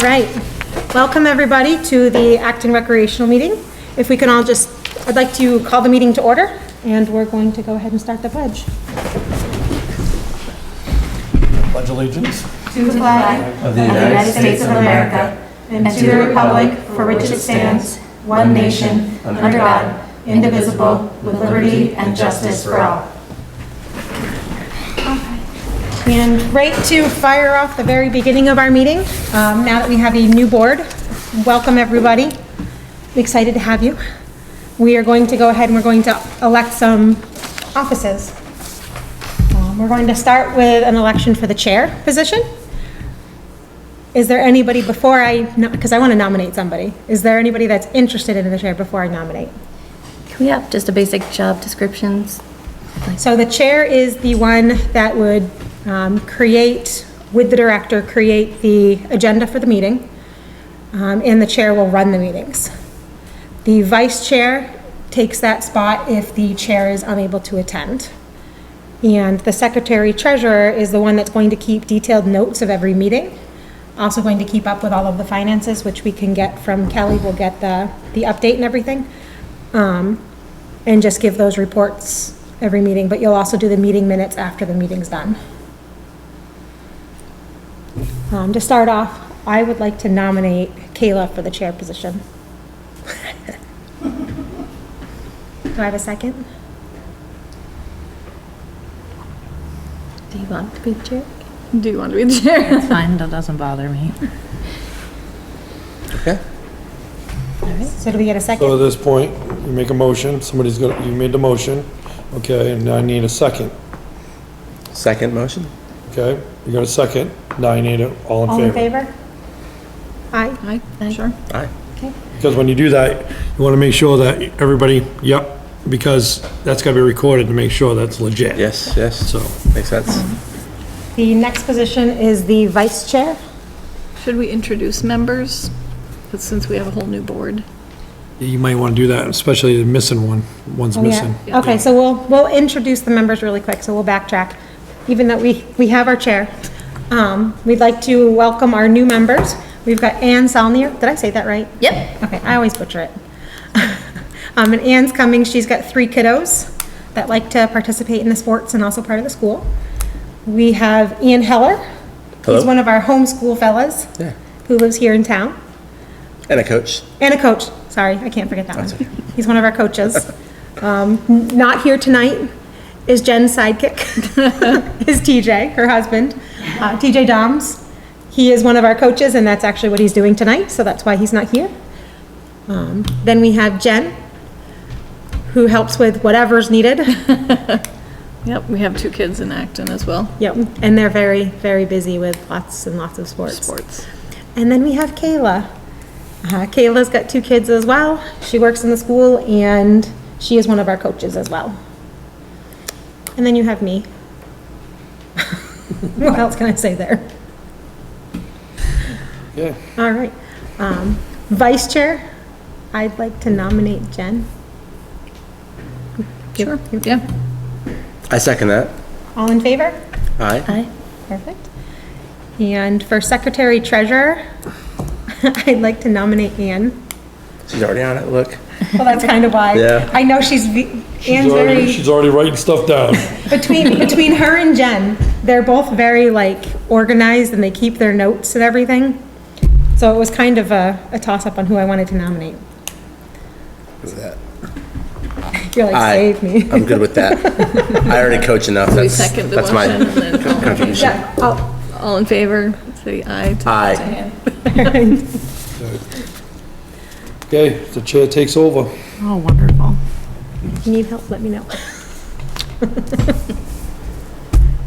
Right. Welcome, everybody, to the Acton Recreational Meeting. If we can all just, I'd like to call the meeting to order, and we're going to go ahead and start the pledge. Pledge allegiance to the flag of the United States of America and to the republic for which it stands, one nation, under God, indivisible, with liberty and justice for all. And right to fire off the very beginning of our meeting, now that we have a new board, welcome everybody. I'm excited to have you. We are going to go ahead and we're going to elect some offices. We're going to start with an election for the chair position. Is there anybody before because I want to nominate somebody. Is there anybody that's interested in the chair before I nominate? Can we have just a basic job descriptions? So the chair is the one that would create, with the director, create the agenda for the meeting, and the chair will run the meetings. The vice chair takes that spot if the chair is unable to attend. And the secretary treasurer is the one that's going to keep detailed notes of every meeting. Also going to keep up with all of the finances, which we can get from Kelly. We'll get the update and everything. And just give those reports every meeting, but you'll also do the meeting minutes after the meeting's done. To start off, I would like to nominate Kayla for the chair position. Do I have a second? Do you want to be the chair? Do you want to be the chair? It's fine, that doesn't bother me. Okay. So do we get a So at second? this point, you make a motion, you made the motion, okay, and now I need a second, Second motion? okay? You got a second, now I need it, all All in in favor. favor? Aye. Aye, sure. Aye. Because when you do that, you wanna make sure that everybody, yep, because that's gotta be recorded to make sure that's legit. Yes, yes. So, Makes sense. The next position is the vice chair. Should we introduce members? But since we have a whole new board. you might wanna do that, especially the missing one, one's Oh, yeah. missing. Okay, so we'll introduce the members really quick, so we'll backtrack. Even though we have our chair. We'd like to welcome our new members. We've got Ann Salnier. Did I say that right? Yep. Okay, I always butcher it. And Ann's coming, she's got 3 kiddos that like to participate in the sports and also part of the school. We have Ian Heller. Hello. He's one of our homeschool fellas Yeah. who lives here in town. And a coach. And a coach, sorry, I can't forget that one. He's one of our coaches. Not here tonight is Jen's sidekick, is TJ, her husband, TJ Doms. He is one of our coaches, and that's actually what he's doing tonight, so that's why he's not here. Then we have Jen, who helps with whatever's needed. Yep, we have 2 kids in Acton as well. Yep, and they're very, very busy with lots and lots of sports. Sports. And then we have Kayla. Kayla's got 2 kids as well. She works in the school, and she is one of our coaches as well. And then you have me. What else can I say there? Yeah, All right. Vice chair, I'd like to nominate Jen. Sure, yeah. I second that. All in favor? Aye. Aye. Perfect. And for secretary treasurer, I'd like to nominate Ann. She's already on it, look. Well, that's kind of why. Yeah. I know Ann's very, she's already writing stuff down. between her and Jen, they're both very like organized and they keep their notes and everything. So it was kind of a toss-up on who I wanted to nominate. Who's that? You're like, Aye. save me. I'm good with that. I already coach enough. We That's, second the that's motion my and then contribution. Yeah, oh, all in favor, say aye. Aye. Okay, the chair takes over. Oh, wonderful. if you need help, let me know.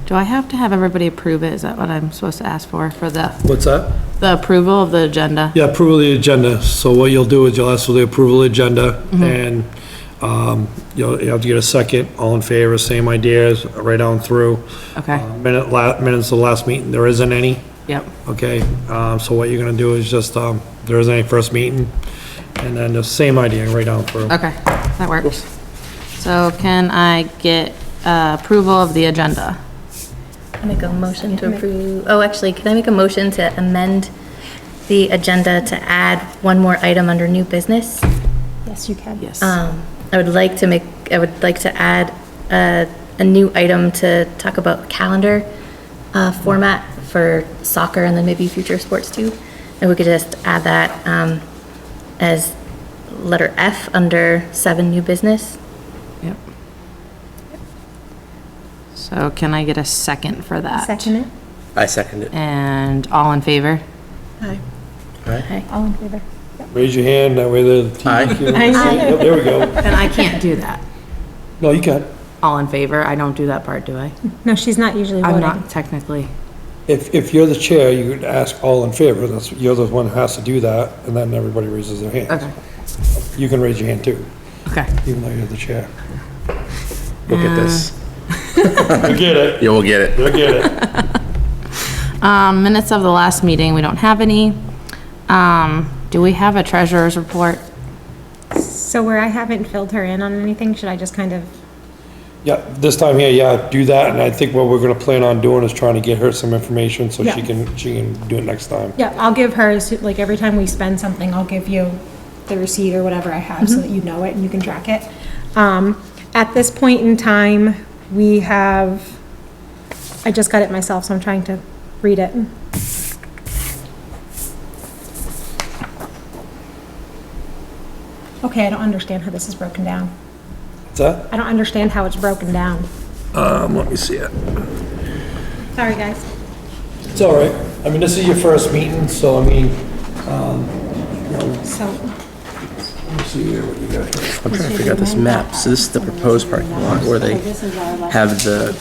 Do I have to have everybody approve it? Is that what I'm supposed to ask for the What's that? approval of the agenda? Yeah, approval of the agenda. So what you'll do is you'll ask for the approval of the agenda, and you have to get a second. All in favor, same ideas, right on through. Okay, Minutes of the last meeting, there isn't any, yep. okay? So what you're gonna do is just, there isn't any first meeting, and then the same idea, right on through. Okay, that works. So can I get approval of the agenda? I make a motion to approve, oh, actually, can I make a motion to amend the agenda to add one more item under new business. Yes, you can. Yes. I would like to add a new item to talk about calendar format for soccer and then maybe future sports too. And we could just add that as letter F under 7 new business. Yep. So can I get a second for that? Second it. I second it. And all in favor? Aye. All in favor? Raise your hand, that way the Aye. TV can see. Yep, there we go. And I can't do that. No, you can. All in favor? I don't do that part, do I? No, she's not usually I'm voting. not technically. If you're the chair, you could ask all in favor, you're the one who has to do that, and then everybody raises their hand. Okay. You can raise your hand too, Okay. even though you're the chair. Look at this. You get it, Yeah, we'll get it. you get it. Minutes of the last meeting, we don't have any. Do we have a treasurer's report? So where I haven't filled her in on anything, should I just kind of, Yeah, this time here, yeah, do that, and I think what we're gonna plan on doing is trying to get her some information so Yeah. she can do it next time. yeah, I'll give her, like, every time we spend something, I'll give you the receipt or whatever I have so that you know it and you can track it. At this point in time, we have, I just got it myself, so I'm trying to read it. Okay, I don't understand how this is broken down. What's that? I don't understand how it's broken down. Let me see it. Sorry, guys. It's all right. I mean, this is your first meeting, so I mean, So, let me see here what you got here. I'm trying to figure out this map. So this is the proposed parking lot where they have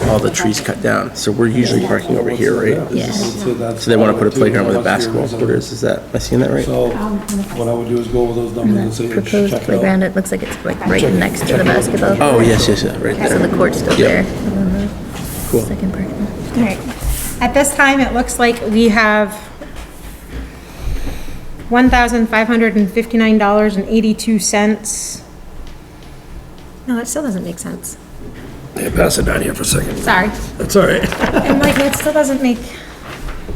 all the trees cut down. So we're usually parking over here, right? So they want to put a playground with a basketball court is that, am I seeing that right? So what I would do is go over those numbers and say, Proposed check it playground, out. it looks like it's like right next to the basketball. Oh, yes, right So the there. court's still Yep. there. And then Cool. the second parking lot. all right. At this time, it looks like we have $1,559.82. No, that still doesn't make sense. Yeah, pass it down here for a second. Sorry. That's all right. I'm like, that still doesn't make,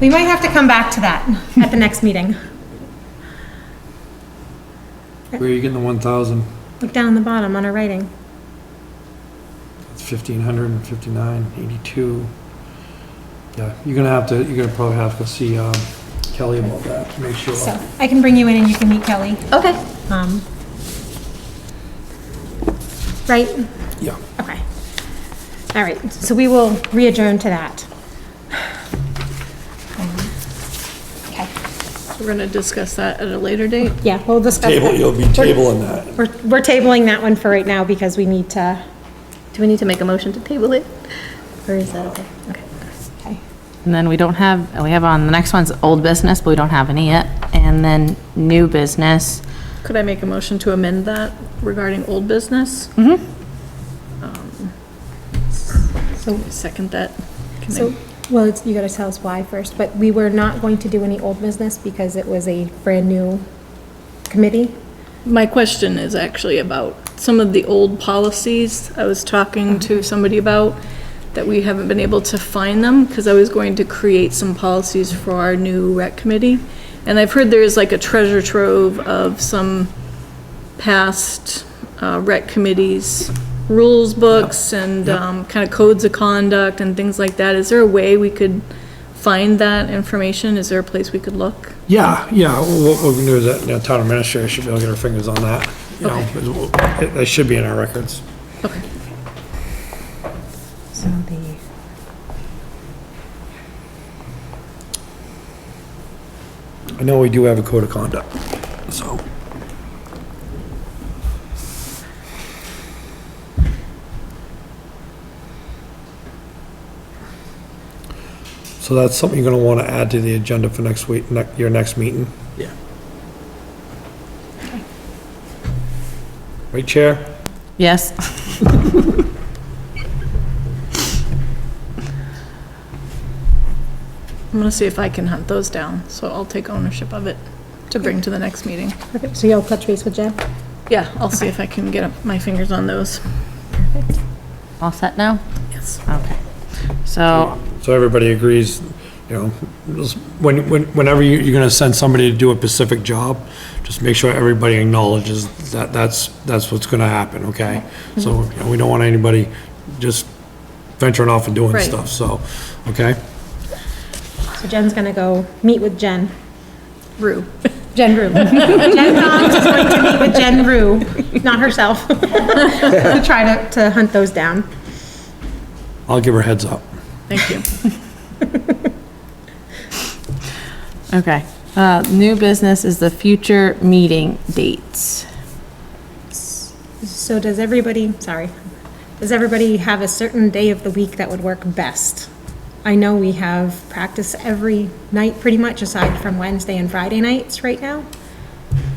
we might have to come back to that at the next meeting. Where are you getting the 1,000? Look down the bottom on our writing. It's 1,559.82. Yeah, you're gonna probably have to see, Kelly about that, to make sure. So I can bring you in and you can meet Kelly. Okay. Right? Yeah. Okay. All right, so we will re-adjourn to that. Okay, We're gonna discuss that at a later date. yeah, we'll discuss Table, that. you'll be tabling that. We're tabling that one for right now because we need to, Do we need to make a motion to table it? Or is that okay? Okay. okay. And then we have on, the next one's old business, but we don't have any yet. And then new business. Could I make a motion to amend that regarding old business? So second that. Can I- So, well, you gotta tell us why first, but we were not going to do any old business because it was a brand-new committee. My question is actually about some of the old policies I was talking to somebody about, that we haven't been able to find them, because I was going to create some policies for our new rec committee. And I've heard there's like a treasure trove of some past rec committees, rules books and kind of codes of conduct and things like that. Is there a way we could find that information? Is there a place we could look? Yeah, what we can do is that, you know, town administrator should be able to get her fingers on that. You know, they should be in our records. Okay. So I know we do have a code of conduct, so. So that's something you're gonna wanna add to the agenda for next week, your next meeting, Yeah. right, Chair? Yes? I'm gonna see if I can hunt those down, so I'll take ownership of it to bring to the next meeting. Perfect, so you'll touch base with Jen? Yeah, I'll see if I can get my fingers on those. All set now? Yes. Okay. So, So everybody agrees, you know, just whenever you're gonna send somebody to do a specific job, just make sure everybody acknowledges that that's what's gonna happen, okay? So, you know, we don't want anybody just venturing off and doing Right. stuff, so, okay? So Jen's gonna go meet with Jen. Rue. Jen Rue. Jen Collins is going to meet with Jen Rue, not herself, to try to hunt those down. I'll give her heads up. Thank you. Okay. New business is the future meeting dates. So does everybody have a certain day of the week that would work best? I know we have practice every night pretty much aside from Wednesday and Friday nights right now.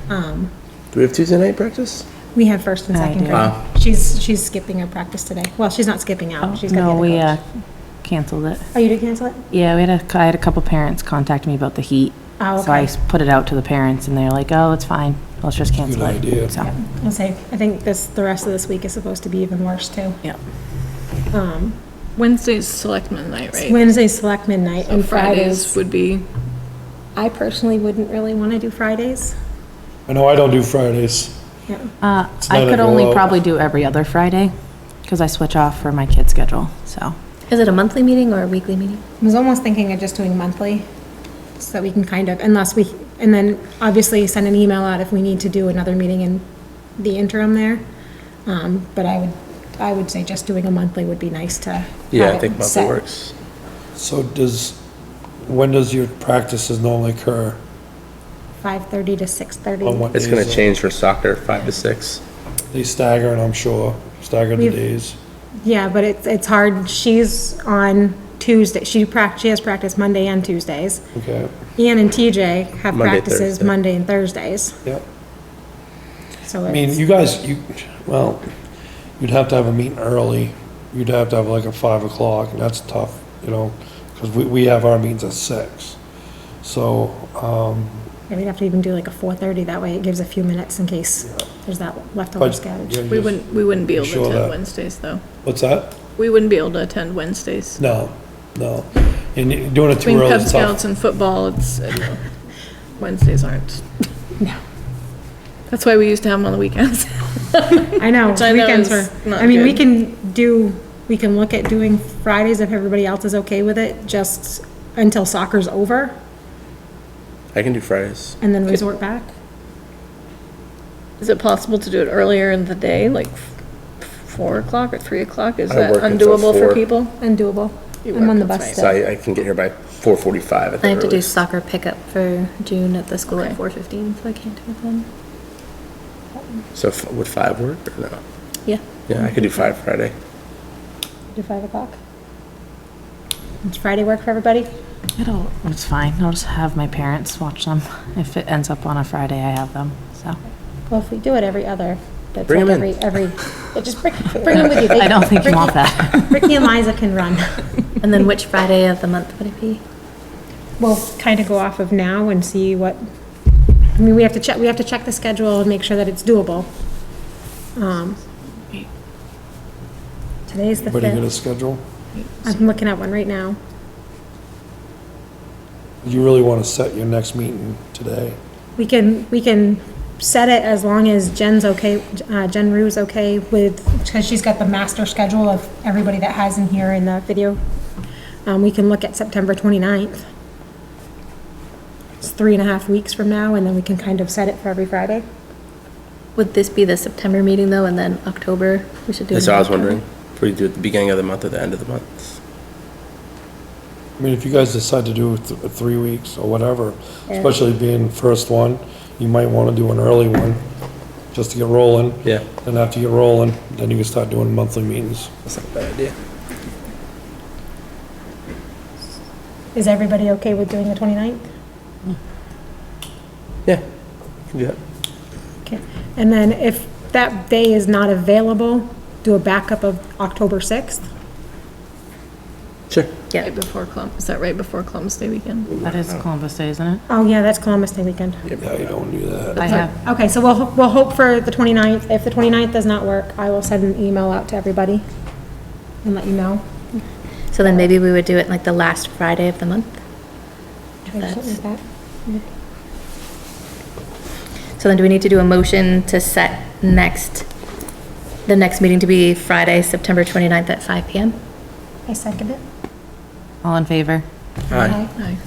Do we have Tuesday night practice? We have first and I second do. grade. She's skipping her practice today. Well, she's not skipping out. She's No, gonna we, get a coach. canceled it. Oh, you did cancel it? Yeah, I had a couple parents contact me about the heat. Oh, So I okay. put it out to the parents and they're like, oh, it's fine. Let's just cancel it. Good idea. So, I'll say, I think the rest of this week is supposed to be even worse too. yeah. Wednesday's selectmen night, right? Wednesday's selectmen night and Fridays. Would be, I personally wouldn't really want to do Fridays. I know I don't do Fridays. Yeah. I not could a only go out. probably do every other Friday because I switch off for my kid's schedule, so. Is it a monthly meeting or a weekly meeting? I was almost thinking of just doing monthly, so that we can kind of, and then obviously send an email out if we need to do another meeting in the interim there. But I would say just doing a monthly would be nice to Yeah, have I it think monthly set. works. So when does your practices normally occur? 5:30 to On 6:30. what It's gonna days? change for soccer, 5 to 6. They stagger, and I'm sure, stagger the We've- days. Yeah, but it's hard. She's on Tuesday. She has practice Monday and Tuesdays. Okay, Ian and TJ have Monday, practices Thursday. Monday and Thursdays. yep. So I mean, it's, you guys, well, you'd have to have a meeting early. You'd have to have like a 5 o'clock, and that's tough, you know, because we have our meetings at 6. So, yeah, we'd have to even do like a 4:30. That way it gives a few minutes in case there's that leftover but, scoutage. yeah, we just- wouldn't be able to Sure attend that- Wednesdays, though. What's that? We wouldn't be able to attend Wednesdays. No. And doing it too Between early Cub is Scouts tough. and football, Wednesdays aren't. No. That's why we used to have them on the weekends. I know, Which I know weekends is are, not I mean, good. we can look at doing Fridays if everybody else is okay with it, just until soccer's over I can do Fridays. and then resort back. Is it possible to do it earlier in the day, like 4 o'clock or 3 o'clock? Is I that work until undoable for 4. people? Undoable. You I'm work, on the that's bus right. So still. I can get here by 4:45 at the I have to do earliest. soccer pickup for June at the school Okay. at 4:15, so I can't do it then. So would 5 work or no? Yeah. Yeah, I could do 5 Friday. Do 5 o'clock. Does Friday work for everybody? It's fine. I'll just have my parents watch them. If it ends up on a Friday, I have them, so. Well, if we do it every other, that's Bring like 'em in. yeah, just bring them with you. I don't think you want that. Ricky and Liza can run. And then which Friday of the month would it be? We'll kind of go off of now and see what, I mean, we have to check the schedule and make sure that it's doable. Today's the Everybody get a 5th. schedule? I'm looking at one right now. You really want to set your next meeting today. We can set it as long as Jen's okay, Jen Rue's okay with, because she's got the master schedule of everybody that has in here in the video. We can look at September 29th. It's 3.5 weeks from now, and then we can kind of set it for every Friday. Would this be the September meeting though, and then October? We should do. That's it in what I was October? wondering. If we do it at the beginning of the month or the end of the month. I mean, if you guys decide to do 3 weeks or whatever, Yeah. especially being first one, you might want to do an early one, just to get rolling. Yeah, And after you get rolling, then you can start doing monthly meetings. that's not a bad idea. Is everybody okay with doing the 29th? Yeah, you can do that. Okay. And then if that day is not available, do a backup of October 6th? Sure. Yeah. Right before is that right before Columbus Day weekend? That is Columbus Day, isn't it? Oh, yeah, that's Columbus Day weekend. Yeah, you don't do that. I have, Okay, so we'll hope for the 29th. If the 29th does not work, I will send an email out to everybody and let you know. So then maybe we would do it like the last Friday of the month? Try something like that. So then do we need to do a motion to set the next meeting to be Friday, September 29th at 5 PM? I second it. All in favor? Aye.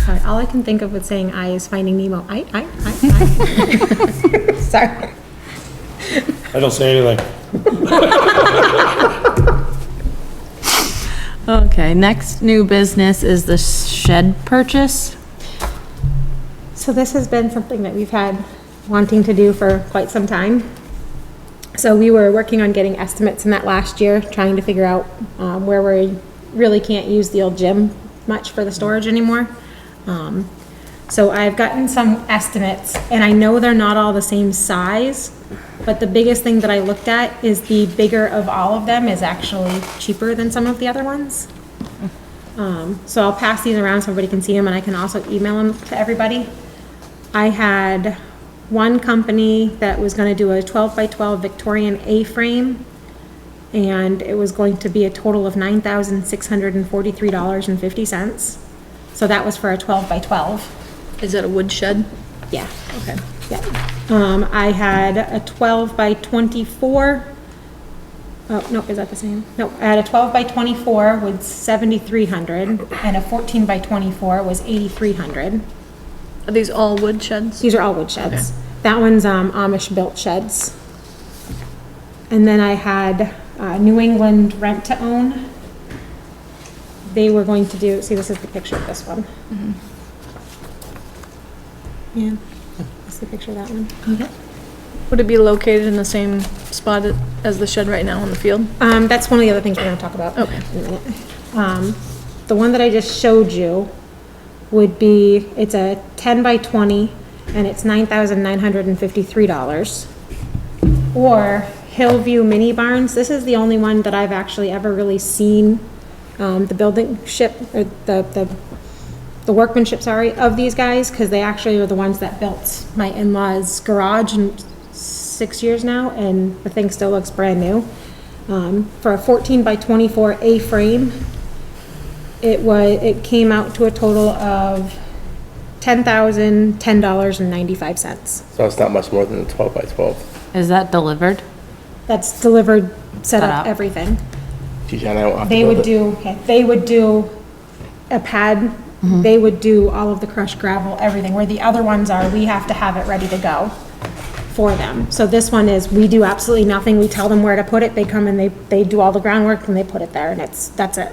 Sorry, all I can think of with saying I is Finding Nemo. I. Sorry. I don't say anything. Okay, next new business is the shed purchase. So this has been something that we've had wanting to do for quite some time. So we were working on getting estimates in that last year, trying to figure out where we really can't use the old gym much for the storage anymore. So I've gotten some estimates, and I know they're not all the same size, but the biggest thing that I looked at is the bigger of all of them is actually cheaper than some of the other ones. So I'll pass these around so everybody can see them, and I can also email them to everybody. I had one company that was gonna do a 12 by 12 Victorian A-frame, and it was going to be a total of $9,643.50. So that was for a 12 by 12. Is that a wood shed? Yeah. Okay. Yeah. I had a 12 by 24. Oh, no, is that the same? No, I had a 12 by 24 with 7,300 and a 14 by 24 was 8,300. Are these all wood sheds? These are all wood sheds. That one's Amish built sheds. And then I had New England Rent to Own. They were going to do, see, this is the picture of this one. Yeah, that's the picture of that one. Would it be located in the same spot as the shed right now in the field? That's one of the other things we're gonna talk about in Okay. a minute. The one that I just showed you would be, it's a 10 by 20, and it's $9,953. Or Hillview Mini Barns, this is the only one that I've actually ever really seen, the workmanship, sorry, of these guys, because they actually are the ones that built my in-laws' garage in 6 years now, and the thing still looks brand new. For a 14 by 24 A-frame, it came out to a total of $10,010.95. So it's not much more than a 12 by 12. Is that delivered? That's delivered, set Set up, up. everything. Geez, and I don't have to They build would it. do, they would do a pad, they would do all of the crushed gravel, everything, where the other ones are, we have to have it ready to go for them. So this one is, we do absolutely nothing, we tell them where to put it, they come and they do all the groundwork and they put it there, and that's it.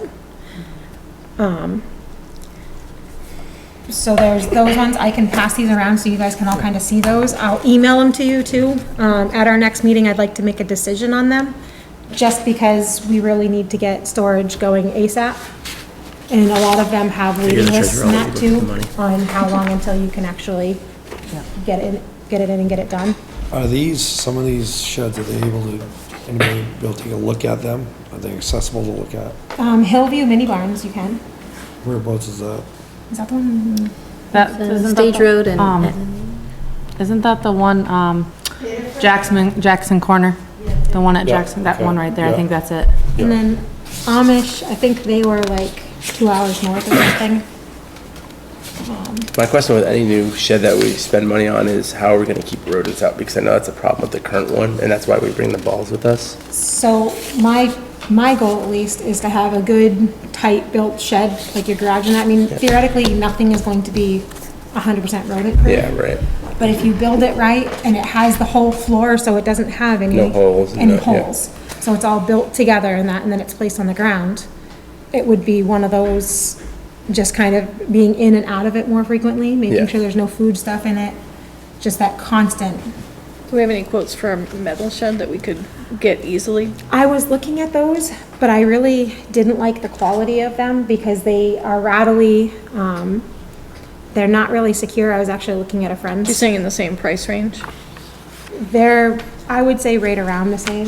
So there's those ones, I can pass these around so you guys can all kind of see those. I'll email them to you too. At our next meeting, I'd like to make a decision on them, just because we really need to get storage going ASAP. And a lot of them have waiting the lists treasurer and that already too, looked at the on how long until you can actually get it in and get it done. Are these, some of these sheds, are they able to, anybody be able to take a look at them? Are they accessible to look at? Hillview Mini Barns, you can. Whereabouts is that? Is that the one? That, The isn't that Stage the- Road and, Isn't that the one, Jackson Corner? The one at Yeah, Jackson, that okay, one right there, I yeah. think that's it. And then Amish, I think they were like 2 hours north or something. My question with any new shed that we spend money on is how are we gonna keep rodents out? Because I know that's a problem with the current one, and that's why we bring the balls with us. So my goal at least is to have a good, tight built shed, like your garage and that. I mean, theoretically, nothing is going to be 100% rodent proof. Yeah, right. But if you build it right and it has the whole floor, so it doesn't have any. No holes and Any no- yeah. holes. So it's all built together and that, and then it's placed on the ground. It would be one of those, just kind of being in and out of it more frequently, Yeah. making sure there's no food stuff in it. Just that constant. Do we have any quotes for a metal shed that we could get easily? I was looking at those, but I really didn't like the quality of them because they are rattly. They're not really secure. I was actually looking at a You're friend's. saying in the same price range? They're, I would say right around the same.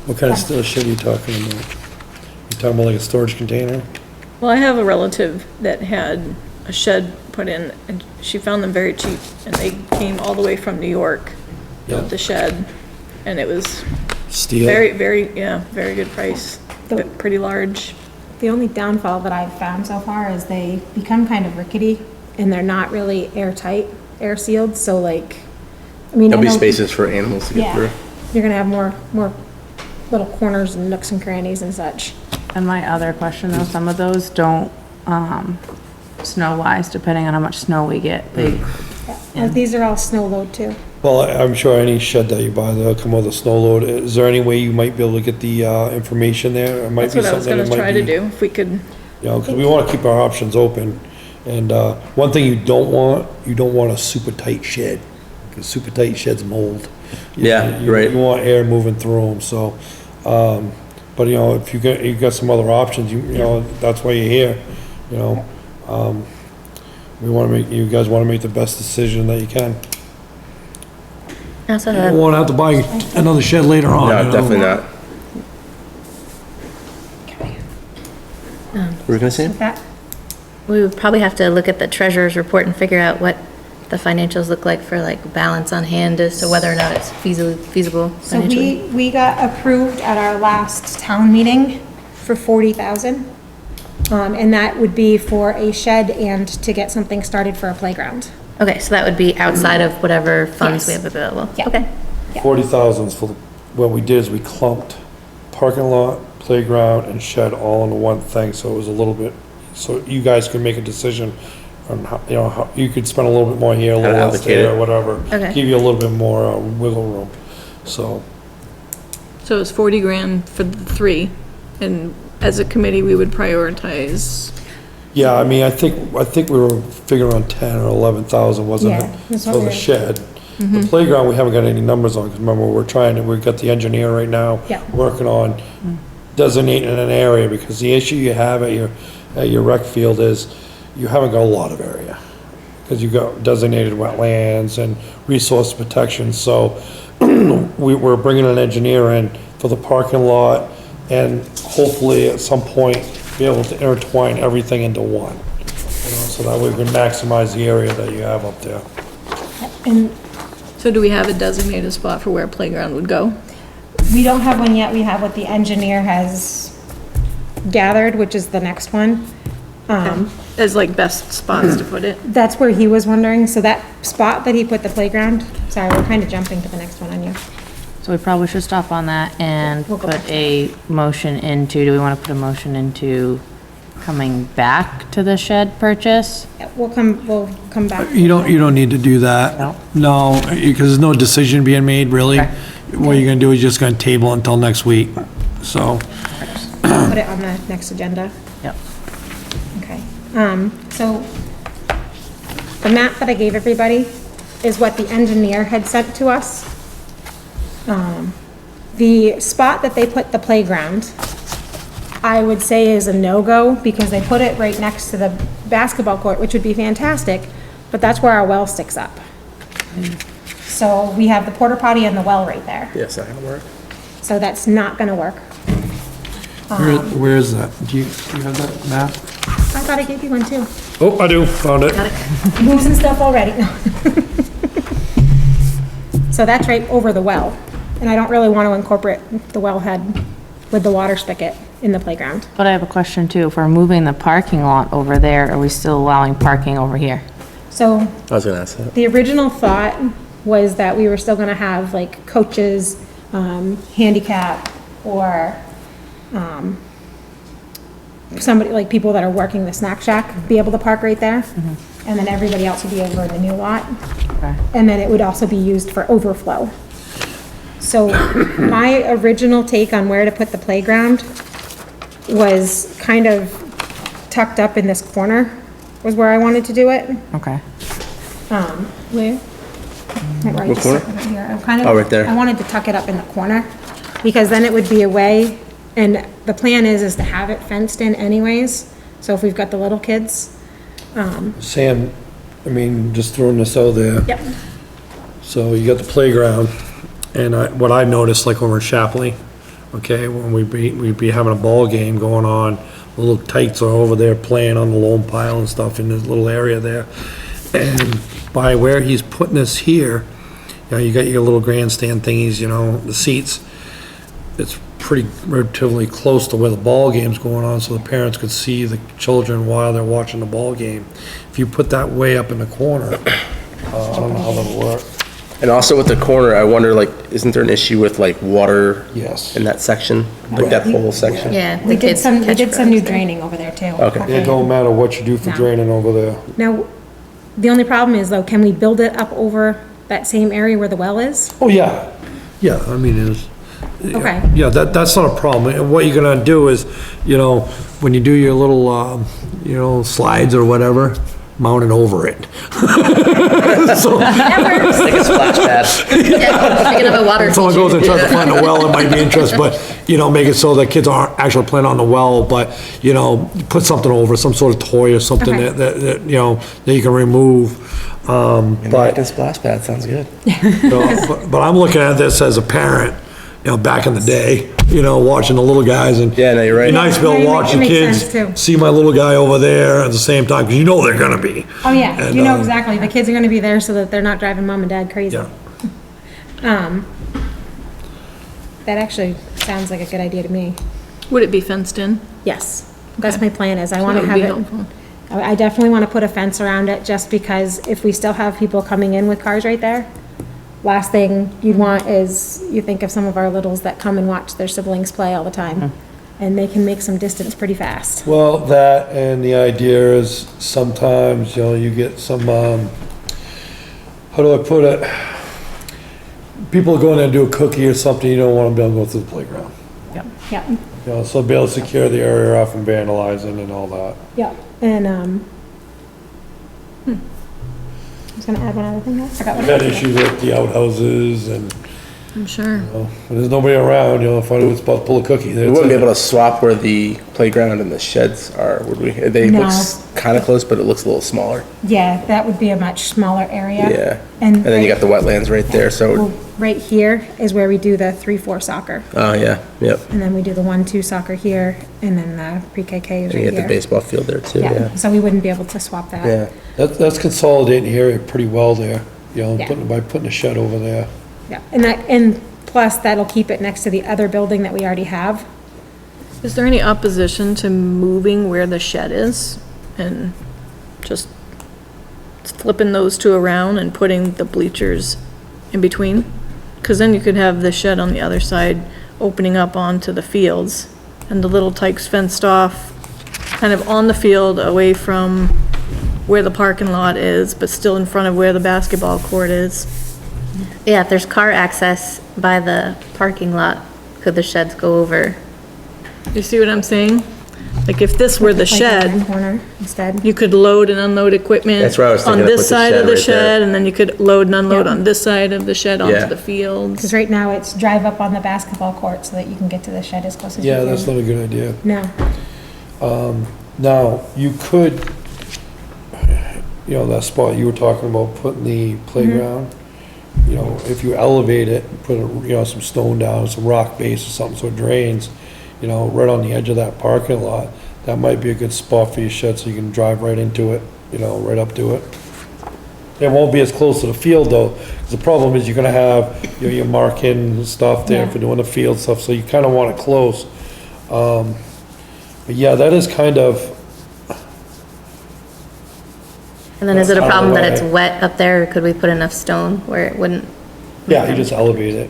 What kind of still shed are you talking about? You talking about like a storage container? Well, I have a relative that had a shed put in, and she found them very cheap, and they came all the way from New York, Yeah. built the shed, and it was Steel? very, very, yeah, very good price, The- but pretty large. the only downfall that I've found so far is they become kind of rickety and they're not really airtight, air sealed, so like, I mean. There'll I be know- spaces for animals to get Yeah, through. you're gonna have more little corners and nooks and crannies and such. And my other question though, some of those don't, snow-wise, depending on how much snow we get, they, Like, these are all snow load too. Well, I'm sure any shed that you buy, they'll come with a snow load. Is there any way you might be able to get the, information there? It might That's be what I was something gonna that might try to be- do, if we could. You know, because we want to keep our options open. And, one thing you don't want a super tight shed, because super tight sheds mold. Yeah, You- right. You want air moving through them, so, but you know, if you got some other options, you know, that's why you're here, you know. You guys want to make the best decision that you can. I also You have don't want to have to buy another shed later on. No, you know? definitely not. What were you gonna say? That, We would probably have to look at the treasurer's report and figure out what the financials look like for like balance on hand as to whether or not it's feasible so financially. we got approved at our last town meeting for 40,000. And that would be for a shed and to get something started for a playground. Okay, so that would be outside of whatever funds we Yes. have available. Yeah. Okay. 40,000 is for, what we did is we clumped parking lot, playground, and shed all into one thing, so it was a little bit, so you guys could make a decision on how, you know, how, you could spend a little bit more here, a How to little less allocate there, it. whatever. Okay. Give you a little bit more wiggle room, so. So it's 40 grand for the three, and as a committee, we would prioritize. Yeah, I mean, I think we were figuring on 10 or 11,000, wasn't Yeah, it? that's what For we the were- shed. The playground, we haven't got any numbers on, because remember, we've got the engineer right now. Yeah. Working on designating an area, because the issue you have at your rec field is you haven't got a lot of area. Because you've got designated wetlands and resource protection, so we're bringing an engineer in for the parking lot, and hopefully at some point be able to intertwine everything into one. You know, so that way we can maximize the area that you have up there. And So do we have a designated spot for where a playground would go? we don't have one yet, we have what the engineer has gathered, which is the next one. As like best spots to put it? That's where he was wondering, so that spot that he put the playground, sorry, we're kind of jumping to the next one on you. so we probably should stop on that and We'll go put back to a motion into, do we want to put a motion into coming back to the shed purchase? Yeah, we'll come back. You don't need to do that. No? No, because there's no decision being made, really. Okay. What you're gonna do is just gonna table until next week, so. Put it on the next agenda. Yep. Okay, so the map that I gave everybody is what the engineer had sent to us. The spot that they put the playground, I would say is a no-go because they put it right next to the basketball court, which would be fantastic, but that's where our well sticks up. So we have the porta potty and the well right there, Yes, that can work. so that's not gonna work. Where is that? Do you have that map? I thought I gave you one too. Oh, I do, found it. Losing stuff already. So that's right over the well, and I don't really want to incorporate the wellhead with the water spigot in the playground. But I have a question too. If we're moving the parking lot over there, are we still allowing parking over here? So I was gonna ask that. the original thought was that we were still gonna have like coaches, handicap, or, somebody, like people that are working the snack shack, be able to park right there. And then everybody else would be over in the new lot. Okay. And then it would also be used for overflow. So my original take on where to put the playground was kind of tucked up in this corner, was where I wanted to do it. Okay. Where? What corner? Oh, right there. I wanted to tuck it up in the corner, because then it would be away, and the plan is to have it fenced in anyways, so if we've got the little kids. Sam, I mean, just throwing this out there. Yep. So you got the playground, and what I've noticed, like over in Shapley, okay, when we'd be having a ball game going on, the little tights are over there playing on the loam pile and stuff in this little area there. And by where he's putting this here, you know, you got your little grandstand thingies, you know, the seats, it's pretty relatively close to where the ball game's going on, so the parents could see the children while they're watching the ball game. If you put that way up in the corner, I don't know how that'll work. And also with the corner, I wonder, like, isn't there an issue with like water? Yes. In that section, like that whole section? Yeah. We the did kids some, we catch did some new frogs there. draining over there too. Okay. It don't matter what you do for No. draining over there. Now, the only problem is though, can we build it up over that same area where the well is? Oh, yeah. Yeah, I mean, it's. Okay. Yeah, that's not a problem. And what you're gonna do is, you know, when you do your little, you know, slides or whatever, mount it over it. So, Like a splash pad. Yeah, you can have a water if someone feature. goes and tries to find a well, it might be interesting, but, you know, make it so that kids aren't actually playing on the well, but, you know, put something over, some sort of toy or something Okay. that, you know, that you can remove. Like But, a splash pad, sounds good. you know, but I'm looking at this as a parent, you know, back in the day, you know, watching the little guys and. Yeah, no, you're right. Be nice to be able Yeah, to it watch makes- the it makes kids, sense, too. see my little guy over there at the same time, because you know they're gonna be. Oh, yeah, And, you know um, exactly. The kids are gonna be there so that they're not driving mom and dad crazy. Yeah. That actually sounds like a good idea to me. Would it be fenced in? Yes, that's my plan is I wanna That would have be it. helpful. I definitely wanna put a fence around it just because if we still have people coming in with cars right there, last thing you'd want is, you think of some of our littles that come and watch their siblings play all the time. And they can make some distance pretty fast. Well, that, and the idea is sometimes, you know, you get some, how do I put it? People go in there and do a cookie or something, you don't want them to be able to go to the playground. Yeah, You know, so be able to secure the area off from vandalizing and all that. yeah, and, I was gonna add one other thing, I forgot what We've it had was. issues with the outhouses and, I'm sure. when there's nobody around, you know, if I was about to pull a cookie. We wouldn't be able to swap where the playground and the sheds are, would we? They No. look kind of close, but it looks a little smaller. Yeah, that would be a much smaller area. Yeah. And And then you got the wetlands right there, so, Well, right here is where we do the 3-4 soccer. oh, yeah, yep. And then we do the 1-2 soccer here, and then the pre-KK is And you right get the here. baseball field there too, Yeah, yeah. so we wouldn't be able to swap that. Yeah. That's consolidating the area pretty well there, you know, Yeah. by putting a shed over there. Yeah, and plus that'll keep it next to the other building that we already have. Is there any opposition to moving where the shed is and just flipping those two around and putting the bleachers in between? Because then you could have the shed on the other side opening up onto the fields and the little tykes fenced off, kind of on the field away from where the parking lot is, but still in front of where the basketball court is. Yeah, if there's car access by the parking lot, could the sheds go over? You see what I'm saying? Like if this were the Like that shed, corner instead. you could load and unload equipment That's where I was thinking on of this put the side shed of the right there. shed, and then you could load and unload Yeah. on this side of the shed Yeah. onto the fields. Because right now it's drive up on the basketball court so that you can get to the shed as close as you Yeah, can. that's not a good idea. No, Now, you could, you know, that spot you were talking about, putting the playground, you know, if you elevate it, put, you know, some stone down, some rock base or something so it drains, you know, right on the edge of that parking lot, that might be a good spot for your shed so you can drive right into it, you know, right up to it. It won't be as close to the field though, 'cause the problem is you're gonna have, you know, your marking and stuff there Yeah. for doing the field stuff, so you kinda want it close. But yeah, that is kind of, And then is it a That's out of problem the that it's way. wet up there, or could we put enough stone where it wouldn't? yeah, you just elevate it.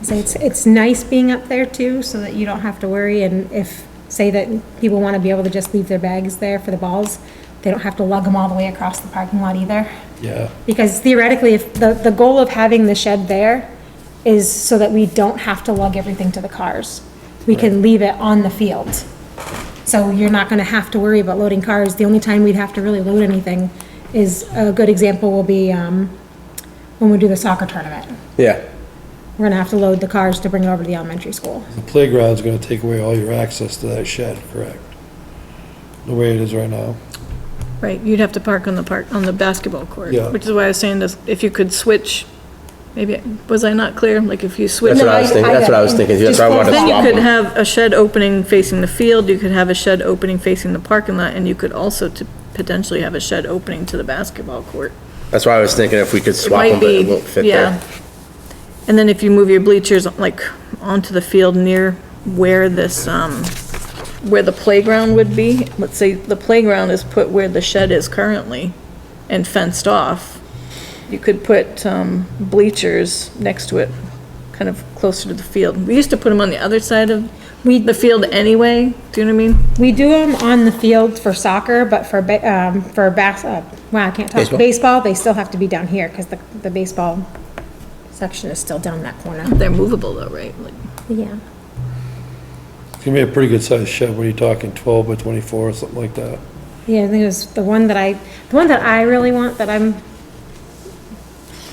so it's nice being up there too, so that you don't have to worry, and if, say that people want to be able to just leave their bags there for the balls, they don't have to lug them all the way across the parking lot either. Yeah, Because theoretically, if the goal of having the shed there is so that we don't have to lug everything to the cars. We can leave it on the field. So you're not gonna have to worry about loading cars. The only time we'd have to really load anything is, a good example will be, when we do the soccer tournament. Yeah, We're gonna have to load the cars to bring it over to the elementary school. the playground's gonna take away all your access to that shed, correct? The way it is right now. Right, you'd have to park on the basketball court, Yeah. which is why I was saying this, if you could switch, maybe, was I not clear? Like if you switch. that's what I was thinking, that's what I was thinking, that's why I wanted to Then you swap could them. have a shed opening facing the field, you could have a shed opening facing the parking lot, and you could also potentially have a shed opening to the basketball court. That's why I was thinking if we could It swap might them, but it be, won't fit yeah. there. And then if you move your bleachers like onto the field near where this, where the playground would be. Let's say the playground is put where the shed is currently and fenced off. You could put bleachers next to it, kind of closer to the field. We used to put them on the other side of the field anyway, do you know what I mean? We do them on the field for soccer, but for wow, I can't talk, baseball, they still have to be down here, because the baseball section is still down that corner. They're movable though, right? Like, Yeah. It's gonna be a pretty good sized shed. What are you talking, 12 by 24 or something like that? Yeah, I think it was the one that I really want, that I'm,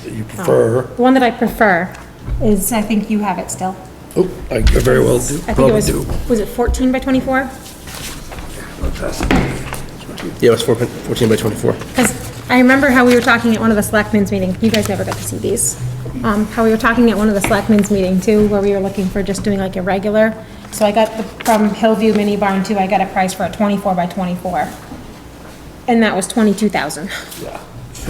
That you prefer? the one that I prefer is, I think you have it still. Oh, I very well do, I think it probably was, do. was it 14 by 24? Yeah, it was 14 by 24. Because I remember how we were talking at one of the selectmen's meetings, you guys never got to see these. How we were talking at one of the selectmen's meeting too, where we were looking for just doing like a regular. So I got from Hillview Mini Barn too, I got a price for a 24 by 24. And that was 22,000. Yeah.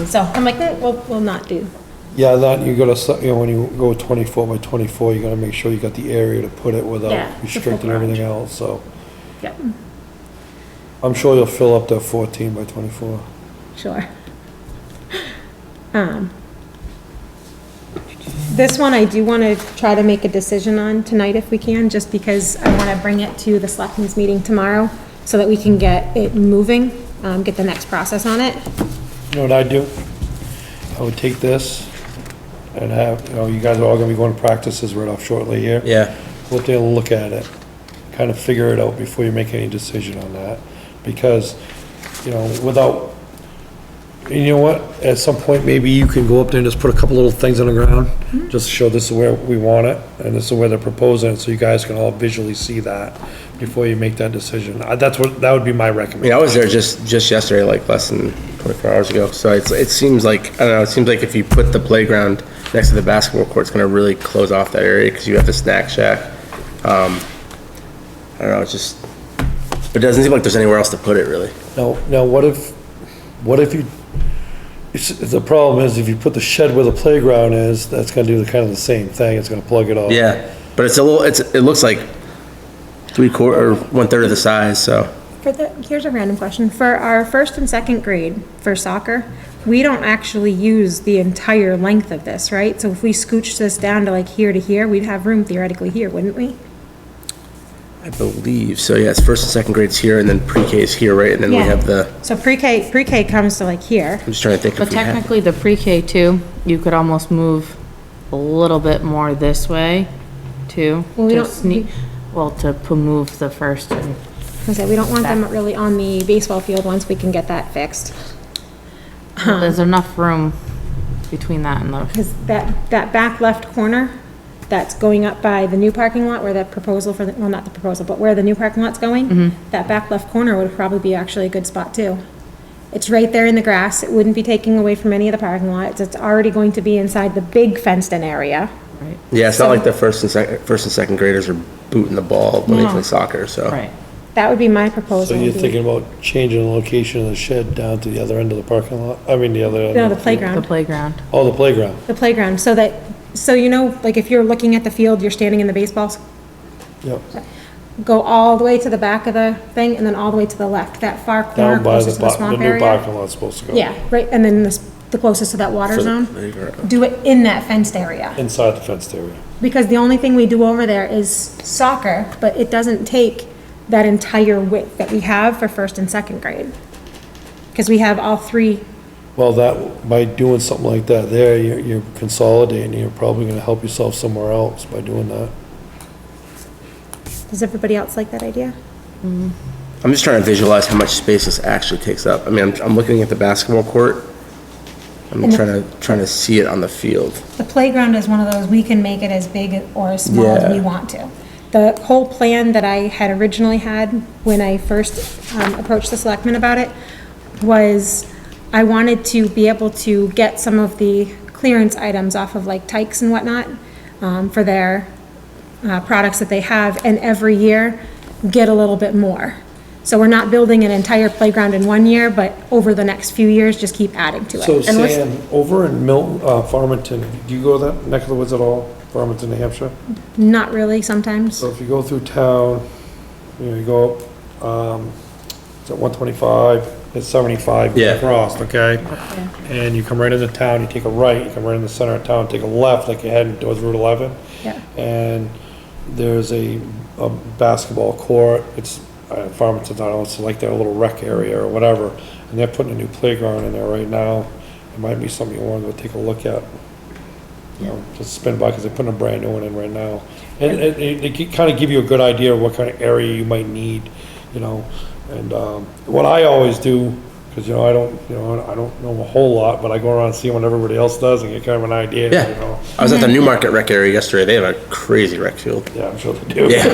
So I'm like, we'll not do. Yeah, that, you gotta, when you go 24 by 24, you gotta make sure you got the area to put it Yeah, without the full restricting garage. everything else, so. Yep, I'm sure you'll fill up that 14 by 24. sure. This one I do want to try to make a decision on tonight if we can, just because I want to bring it to the selectmen's meeting tomorrow so that we can get it moving, get the next process on it. You know what I'd do? I would take this and have, you guys are all gonna be going to practices right off shortly here. Yeah. We'll take a look at it, kind of figure it out before you make any decision on that. Because, without, you know what, at some point, maybe you can go up there and just put a couple little things on the ground, just to show this is where we want it, and this is where they're proposing it, so you guys can all visually see that before you make that decision. That would be my I mean, recommendation. I was there just yesterday, like less than 24 hours ago, so it seems like, I don't know, it seems like if you put the playground next to the basketball court, it's gonna really close off that area, because you have the snack shack. I don't know, it doesn't seem like there's anywhere else to put it, really. Now, what if you, the problem is if you put the shed where the playground is, that's gonna do kind of the same thing, it's gonna plug it off. Yeah, but it looks like 3/4 or 1/3 of the size, so. Here's a random question. For our first and second grade for soccer, we don't actually use the entire length of this, right? So if we scooch this down to like here to here, we'd have room theoretically here, wouldn't we? I believe, so yeah, it's first and second grades here, and then pre-K is here, right? And then we Yeah. have So pre-K comes to like here. I'm just trying to think But if we have. technically, the pre-K too, you could almost move a little bit more this way too. Well, we to don't- sneak- Well, to move the first and, I said, we don't want them really on the baseball field once we can get that fixed. there's enough room between that and the, Because that back left corner, that's going up by the new parking lot where the proposal for well, not the proposal, but where the new parking lot's going, that back left corner would probably be actually a good spot too. It's right there in the grass. It wouldn't be taking away from any of the parking lots. It's already going to be inside the big fenced-in area. right, Yeah, it's not like the first and second graders are booting the ball when they No. play soccer, so. right. That would be my So proposal. you're thinking about changing the location of the shed down to the other end of the parking lot? I mean, the other end. No, of the field. playground. The playground. Oh, the playground. The playground, so that, like if you're looking at the field, you're standing in the baseballs, Yep. go all the way to the back of the thing and then all the way to the left, that far corner Down by the, closest to the the swamp new area. parking lot's supposed to go. Yeah, right, and then the closest to that water For the zone, playground. do it in that fenced area. Inside the fenced area. Because the only thing we do over there is soccer, but it doesn't take that entire width that we have for first and second grade. Because we have all three, Well, by doing something like that there, you're consolidating, you're probably gonna help yourself somewhere else by doing that. does everybody else like that idea? I'm just trying to visualize how much space this actually takes up. I mean, I'm looking at the basketball court. I'm And trying to see it on the field. The playground is one of those, we can make it as big or as small as we Yeah. want to. The whole plan that I had originally had when I first approached the selectmen about it was I wanted to be able to get some of the clearance items off of like Tykes and whatnot for their products that they have, and every year get a little bit more. So we're not building an entire playground in one year, but over the next few years, just keep adding to it. So And we're- Sam, over in Milton, Farmington, do you go to that neck of the woods at all? Farmington, New Hampshire? Not really, sometimes. So if you go through town, you go up, it's at 125, it's 75 Yeah. across, okay? And you come right into town, you take a right, you come right in the center of town, take a left, like you're heading towards Route 11. Yeah. And there's a basketball court, it's, Farmington, I don't know, it's like their little rec area or whatever, and they're putting a new playground in there right now. It might be something you wanna go take a look at. You know, just spin by, because they're putting a brand new one in right now. And it can kind of give you a good idea of what kind of area you might need, you know? And, what I always do, because, I don't know a whole lot, but I go around and see what everybody else does and get kind of an idea, you Yeah. know? I was at the Newmarket rec area yesterday. They have a crazy rec field. Yeah, I'm sure they do. Yeah.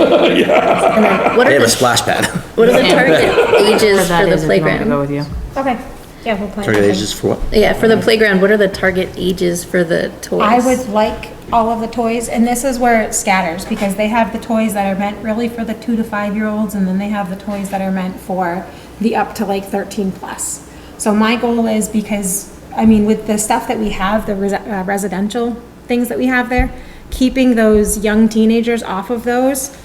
And then what They are have a the, splash pad. what are the target ages Where that for is the if you want me to go playground? with you. Okay, yeah, we'll plan. Target something. ages for what? Yeah, for the playground, what are the target ages for the toys? I would like all of the toys, and this is where it scatters, because they have the toys that are meant really for the 2 to 5 year olds, and then they have the toys that are meant for the up to like 13 plus. So my goal is, because, I mean, with the stuff that we have, the residential things that we have there, keeping those young teenagers off of those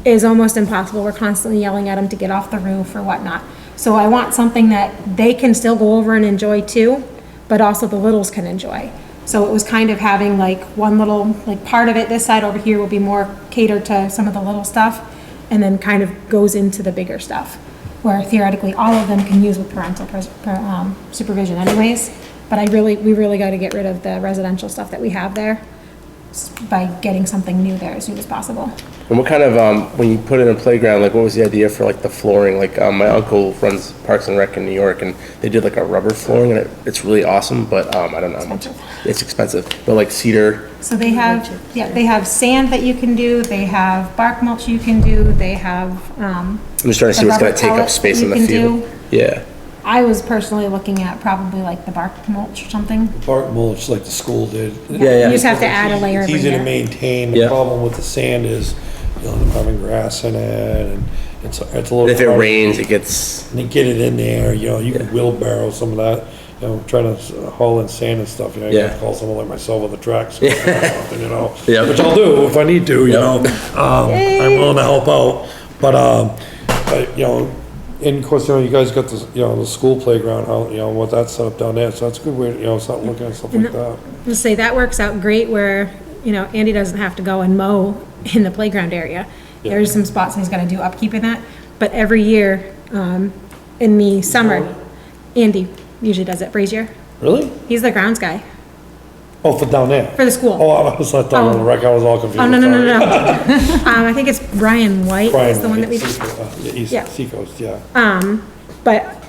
is almost impossible. We're constantly yelling at them to get off the roof or whatnot. So I want something that they can still go over and enjoy too, but also the littles can enjoy. So it was kind of having like one little, like part of it, this side over here will be more catered to some of the little stuff, and then kind of goes into the bigger stuff, where theoretically all of them can use with parental supervision anyways. But we really got to get rid of the residential stuff that we have there by getting something new there as soon as possible. And what kind of, when you put in a playground, like what was the idea for like the flooring? Like, my uncle runs Parks and Rec in New York, and they did like a rubber flooring, and it's really awesome, but, I don't know how much. It's expensive, but like cedar. So they have, they have sand that you can do, they have bark mulch you can do, they have, I'm just trying to see the what's gonna rubber take up pellets space you in the can field. do. Yeah. I was personally looking at probably like the bark mulch or something. Bark mulch like the school did. Yeah. You just have to add a layer It's every easy to year. maintain. The Yeah. problem with the sand is, having grass in it, and it's a little. If it hard. rains, it gets, And you get it in there, you can wheelbarrow some of that, trying to haul in sand and stuff, you you Yeah. can call someone like myself on the tracks. Yeah. Which I'll do if I need to, I'm willing to help out, but, and of course, you guys got the, the school playground out, what that's set up down there, so that's a good way, start looking at stuff like that. Let's say that works out great where, Andy doesn't have to go and mow in the playground area. There's some spots he's gotta do upkeep in that, but every year, in the summer, Andy usually does it, Brazier. Really? He's the grounds guy Oh, for down there? for the school. Oh, I was not talking on the rec, I was all confused. Oh, no, no, no, Sorry. no. I think it's Brian White Brian, is the one that we, East Yeah. Seacoast, yeah. but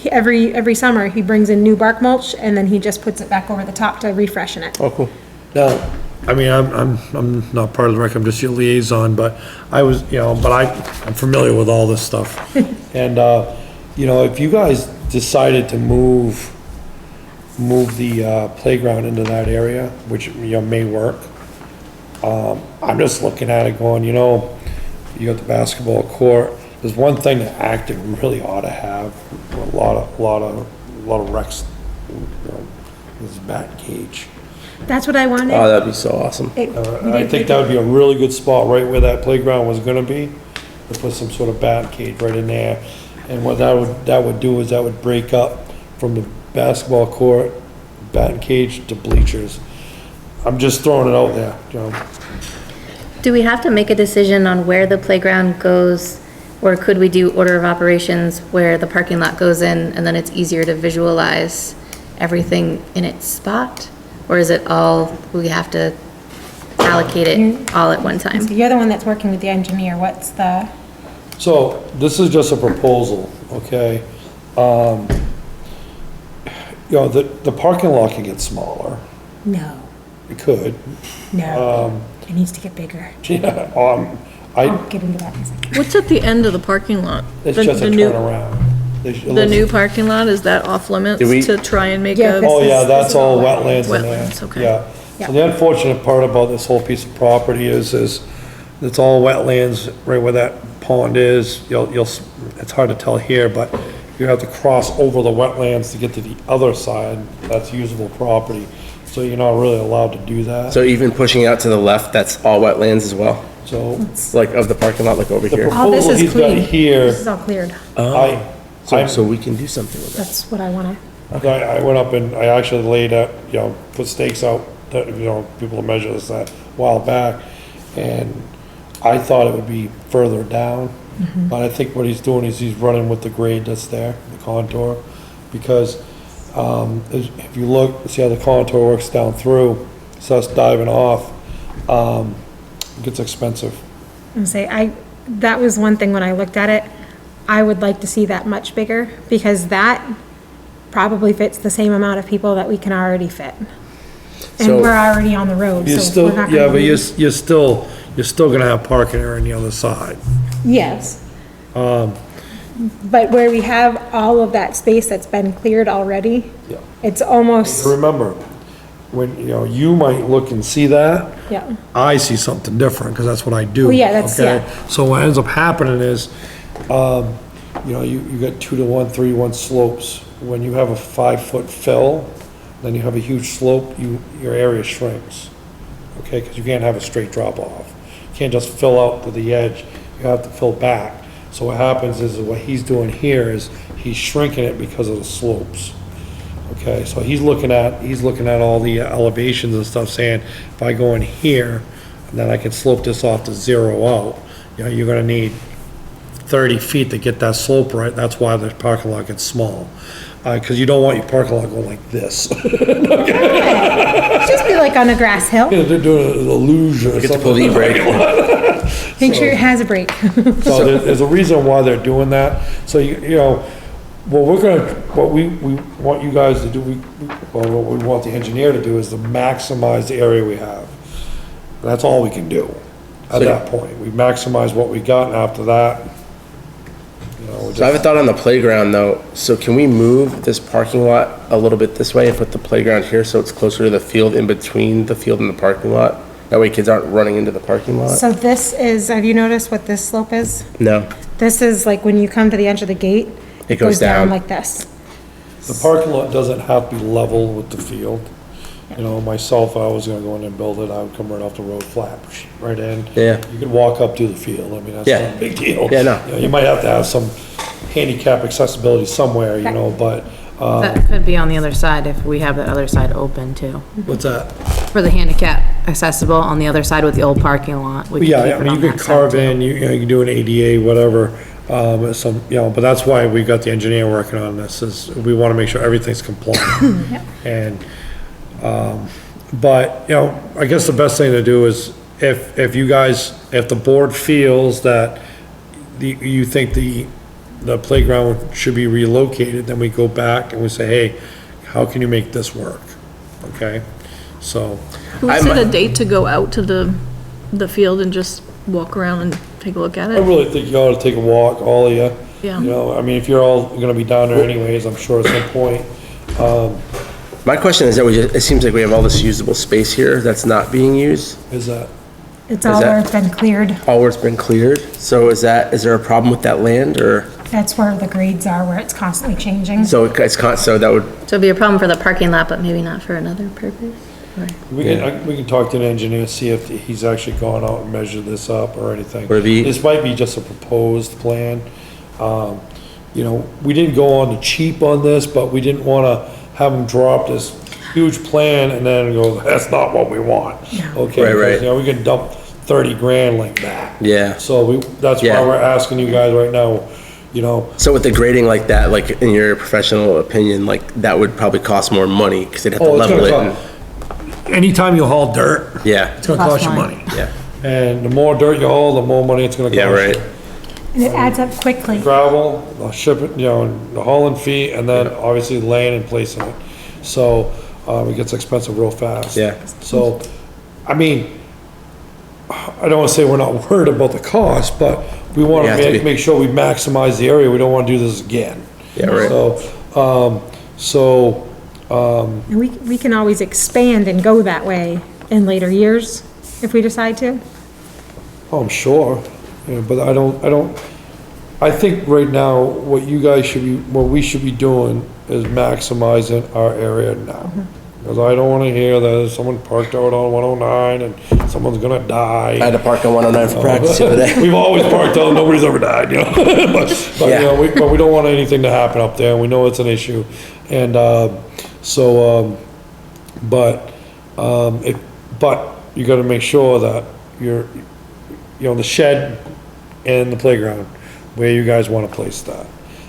every summer, he brings in new bark mulch and then he just puts it back over the top to refreshen it. oh, cool. Now, I mean, I'm not part of the rec, I'm just your liaison, but I was, but I'm familiar with all this stuff. And, if you guys decided to move the, playground into that area, which, may work, I'm just looking at it going, you got the basketball court, there's one thing that Acton really ought to have, a lot of recs, is bat cage. That's what I wanted. Oh, that'd be so awesome. I think that would be a really good spot, right where that playground was gonna be, to put some sort of bat cage right in there. And what that would do is that would break up from the basketball court, bat cage to bleachers. I'm just throwing it out there, Do we have to make a decision on where the playground goes? Or could we do order of operations where the parking lot goes in and then it's easier to visualize everything in its spot? Or is it all, we have to allocate it all at one time? You're the one that's working with the engineer. What's the, So, this is just a proposal, okay? The parking lot can get smaller, no, it could. no. It needs to get bigger. Yeah, I'll get into that in a second. What's at the end of the parking lot? it's The- just a the new- turnaround. The new parking lot, is that off limits Do we- to try and make Yeah, a? this Oh, yeah, is- that's is all all wetlands in there. Wetlands, okay. Yeah. Yeah. So the unfortunate part about this whole piece of property is it's all wetlands, right where that pond is. It's hard to tell here, but you have to cross over the wetlands to get to the other side. That's usable property. so you're not really allowed to do that. So even pushing out to the left, that's all wetlands as well? So Like of the parking lot, like over the here? All this proposal is he's got clean. here, This is all cleared. So we can do something with that. That's what I wanna, I went up and I actually laid out, put stakes out, that, people to measure this a while back. And I thought it would be further down, but I think what he's doing is he's running with the grade that's there, the contour. Because, if you look, see how the contour works down through, so it's diving off, it gets expensive. and say, that was one thing when I looked at it, I would like to see that much bigger, because that probably fits the same amount of people that we can already fit. And So- we're already on the road, You're so still, we're not yeah, gonna but be. you're still gonna have parking area on the other side. Yes. But where we have all of that space that's been cleared already, Yeah. it's almost, Remember, when, you might look and see that, yeah, I see something different, because that's what I do. Oh, yeah, that's- okay? yeah. So what ends up happening is, you got 2-to-1, 3-to-1 slopes. When you have a 5-foot fill, then you have a huge slope, your area shrinks. Okay, because you can't have a straight drop off. You can't just fill out to the edge, you have to fill back. So what happens is, what he's doing here is, he's shrinking it because of the slopes. Okay, so he's looking at all the elevations and stuff, saying, if I go in here, and then I can slope this off to 0 out, you're gonna need 30 feet to get that slope right. That's why the parking lot gets small. Because you don't want your parking lot going like this. just be like on a grass hill, They're doing an illusion or Get to pull something. the e-brake. make sure it has a brake. So there's a reason why they're doing that. So, what we want you guys to do, what we want the engineer to do is to maximize the area we have. That's all we can do at So- that point. We maximize what we got, and after that, So I have a thought on the playground though. So can we move this parking lot a little bit this way and put the playground here so it's closer to the field, in between the field and the parking lot? That way kids aren't running into the parking lot? So this is, have you noticed what this slope is? No. This is like when you come to the edge of the gate. It goes down. like this. the parking lot doesn't have to be level with the field. Myself, I was gonna go in and build it, I would come right off the road flat, right in. Yeah. You could walk up to the field, I mean, that's Yeah. not a big deal. Yeah, no. You might have to have some handicap accessibility somewhere, but, That could be on the other side if we have that other side open too. what's that? For the handicap accessible on the other side with the old parking lot. we could Yeah, keep I it mean, on you could that side, carve too. in, you can do an ADA, whatever, but that's why we got the engineer working on this, is we wanna make sure everything's compliant. And, but, I guess the best thing to do is, if the board feels that you think the playground should be relocated, then we go back and we say, hey, how can you make this work? Okay, so, Can we set a date to go out to the field and just walk around and take a look at I it? really think you ought to take a walk, all of you. Yeah. I mean, if you're all gonna be down there anyways, I'm sure at some point. My question is that it seems like we have all this usable space here that's not being used, Is that, It's all that- where it's been cleared. all where it's been cleared. So is there a problem with that land, or, That's where the grades are, where it's constantly changing. so so that would, So it'd be a problem for the parking lot, but maybe not for another purpose? Or- we can talk to the engineer, see if he's actually gone out and measured this up or anything. Would it be- This might be just a proposed plan. We didn't go on the cheap on this, but we didn't wanna have them drop this huge plan and then go, that's not what we want. Okay, Right, because, we can dump 30 grand like that. yeah. So that's why Yeah. we're asking you guys right now, So with the grading like that, like in your professional opinion, like that would probably cost more money because they'd have to oh, it's level gonna it. cost, anytime you haul dirt, Yeah, it's gonna cost you money. yeah, And the more dirt you haul, the more money it's gonna cost. yeah, right. And it adds up quickly. Gravel, the ship it, the hauling fee, and then obviously laying and placing it. So, it gets expensive real fast. Yeah. So, I mean, I don't wanna say we're not worried about the cost, but we wanna You have to be. make sure we maximize the area. We don't wanna do this again. Yeah, right. And we can always expand and go that way in later years if we decide to. Oh, I'm sure, but I think right now, what we should be doing is maximizing our area now. Because I don't wanna hear that someone parked out on 109 and someone's gonna die. I had to park on 109 for practice the other day. We've always parked out, nobody's ever died, you know? But, you know, but we don't want anything to happen up there, and we know it's an issue. And, but you gotta make sure that you're, you know, the shed and the playground, where you guys wanna place that.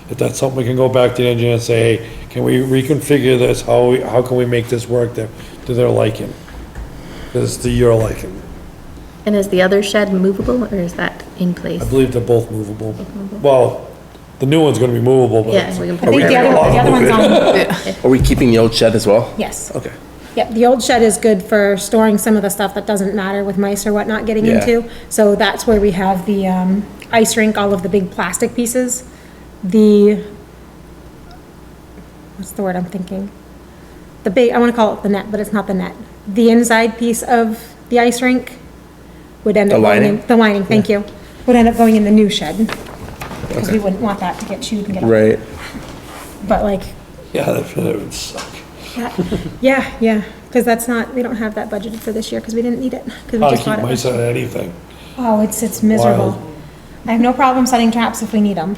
If that's something we can go back to the engineer and say, hey, can we reconfigure this, how can we make this work to their liking? Because it's to your liking. And is the other shed movable or is that in place? I believe they're both movable. Well, the new one's gonna be movable, but. Yeah, we can I put think it the other one's on, Are we keeping the old shed as well? yes. Okay. Yep, the old shed is good for storing some of the stuff that doesn't matter with mice or whatnot getting Yeah. into. So that's where we have the ice rink, all of the big plastic pieces. The, what's the word I'm thinking? The big, I want to call it the net, but it's not the net. The inside piece of the ice rink would end up The going in. lining? The lining, thank you. Would end up going in the new shed. Because we wouldn't want that to get chewed and get. Right. But like, Yeah, that would suck. yeah, because that's not, we don't have that budgeted for this year because we didn't need it. Because we How to just keep bought it. mice out of anything. Oh, it's miserable. Wild. I have no problem setting traps if we need them.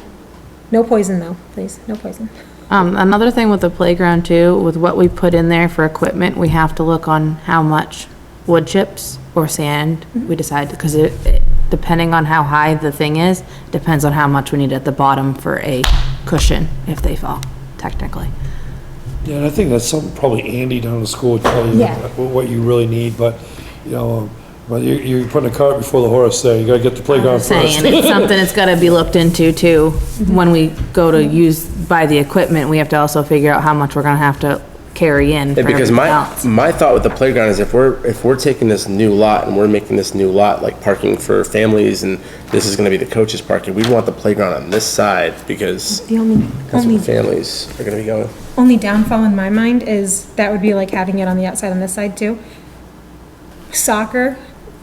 No poison though, please, no poison. Another thing with the playground too, with what we put in there for equipment, we have to look on how much wood chips or sand we decide, because depending on how high the thing is, depends on how much we need at the bottom for a cushion if they fall, technically. Yeah, and I think that's something probably Andy down the school would tell you, Yeah. what you really need, but, you know, but you're putting the cart before the horse there, you gotta get the playground Saying, first. it's something that's gotta be looked into too. When we go to buy the equipment, we have to also figure out how much we're gonna have to carry in for Yeah, because everything else. my thought with the playground is if we're taking this new lot and we're making this new lot like parking for families and this is gonna be the coaches parking, we want the playground on this side because The only, that's only, where families are gonna be going. only downfall in my mind is that would be like having it on the outside on this side too. Soccer,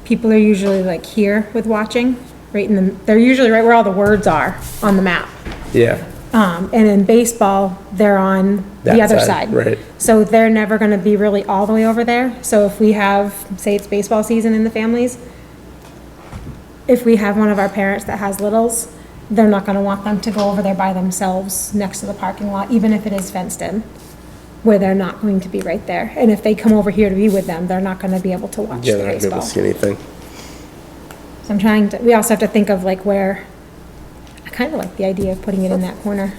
people are usually like here with watching, right in the, they're usually right where all the words are on the map. Yeah, And in baseball, they're on the That other side, side. right. So they're never gonna be really all the way over there. So if we have, say it's baseball season in the families, if we have one of our parents that has littles, they're not gonna want them to go over there by themselves next to the parking lot, even if it is fenced in, where they're not going to be right there. And if they come over here to be with them, they're not gonna be able to watch yeah, the they're not gonna be able baseball. to see anything. So I'm trying to, we also have to think of like where, I kinda like the idea of putting it in that corner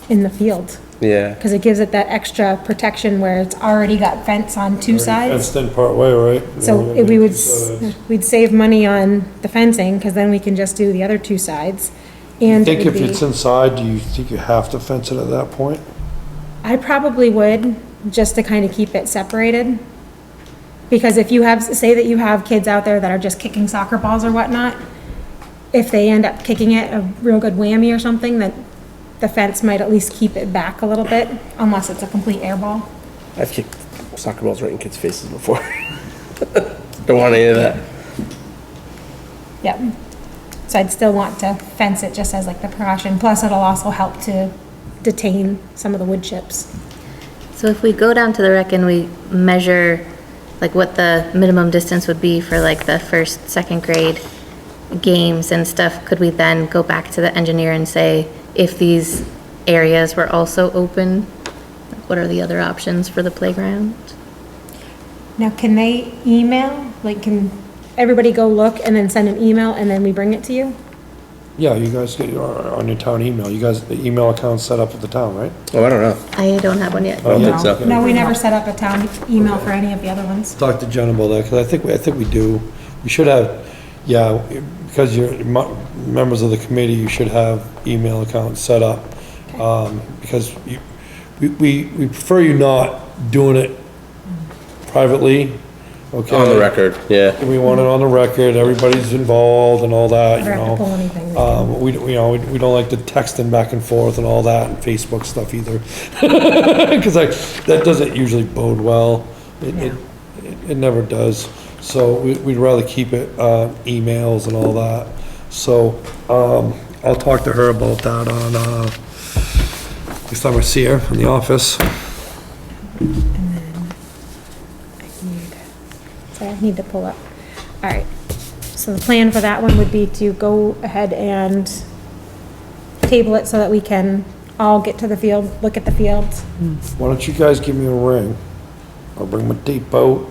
in the field. Yeah, Because it gives it that extra protection where it's already got fence on two sides. Fenced in part way, right? So if we'd save money on the fencing, because then we can just do the other two sides. I And think it would if be, it's inside, do you think you have to fence it at that point? I probably would, just to kind of keep it separated. Because if you have, say that you have kids out there that are just kicking soccer balls or whatnot, if they end up kicking it a real good whammy or something, that the fence might at least keep it back a little bit, unless it's a complete air ball. I've kicked soccer balls right in kids' faces before. Don't want any of that. Yep. So I'd still want to fence it just as like the precaution, plus it'll also help to detain some of the wood chips. So if we go down to the rec and we measure like what the minimum distance would be for like the first, second grade games and stuff, could we then go back to the engineer and say, if these areas were also open, what are the other options for the playground? Now, can they email, like, can everybody go look and then send an email and then we bring it to you? Yeah, you guys get on your town email, you guys, the email account's set up at the town, right? Oh, I don't know. I don't have one yet. I don't think so. No, we never set up a town email for any of the other ones. Talk to Jen about that, because I think we do. We should have, yeah, because you're members of the committee, you should have email accounts set up. Because we prefer you not doing it privately, okay? On the record, yeah. We want it on the record, everybody's involved and all that, you Never have to pull know? anything. We don't like the texting back and forth and all that, and Facebook stuff either. Because that doesn't usually bode well. It never does. So we'd rather keep it, emails and all that. So, I'll talk to her about that on, next time I see her in the office. So I need to pull up. All right. So the plan for that one would be to go ahead and table it so that we can all get to the field, look at the fields. Why don't you guys give me a ring? I'll bring my tape out,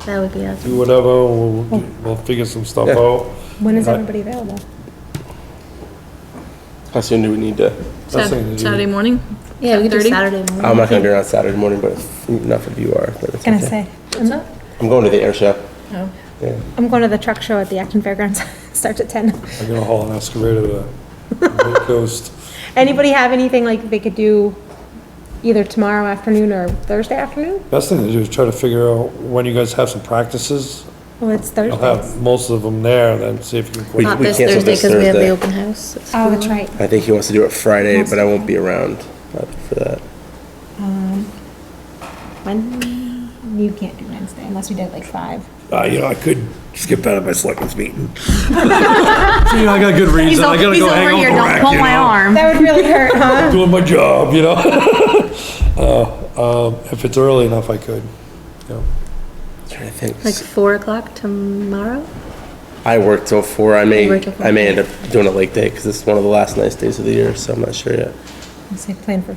That would be awesome. do whatever, we'll figure some stuff Yeah. out. When is Right. everybody available? How soon do we need to? That's something to do. Saturday morning? Yeah, we could do 10:30? Saturday morning. I'm not gonna do it on Saturday morning, but enough if you are. But it's Gonna okay. say, I'm going to the air show. Oh. Yeah. I'm going to the truck show at the Acton Fairgrounds. Starts at 10. I'm gonna haul an excavator to the Gold Coast. Anybody have anything like they could do either tomorrow afternoon or Thursday afternoon? Best thing to do is try to figure out when you guys have some practices. Well, it's You'll Thursday. have most of them there, then see if you can. We- Not we this canceled Thursday this because we have the Thursday. open house. at Oh, that's school. right. I think he wants to do it Friday, but I won't be around for that. When, you can't do Wednesday unless we did like 5. I could skip out of my selectmen's meeting. I got good reason, I gotta He's go over hang here, out don't back, pull you my know? arm. That would really hurt, huh? Doing my job, you know? If it's early enough, I could, you know. Trying to think. Like 4 o'clock tomorrow? I work till 4. I You work till 4, may end up doing a late day because it's one of the last nice days of the year, so I'm not sure yet. Let's say plan for,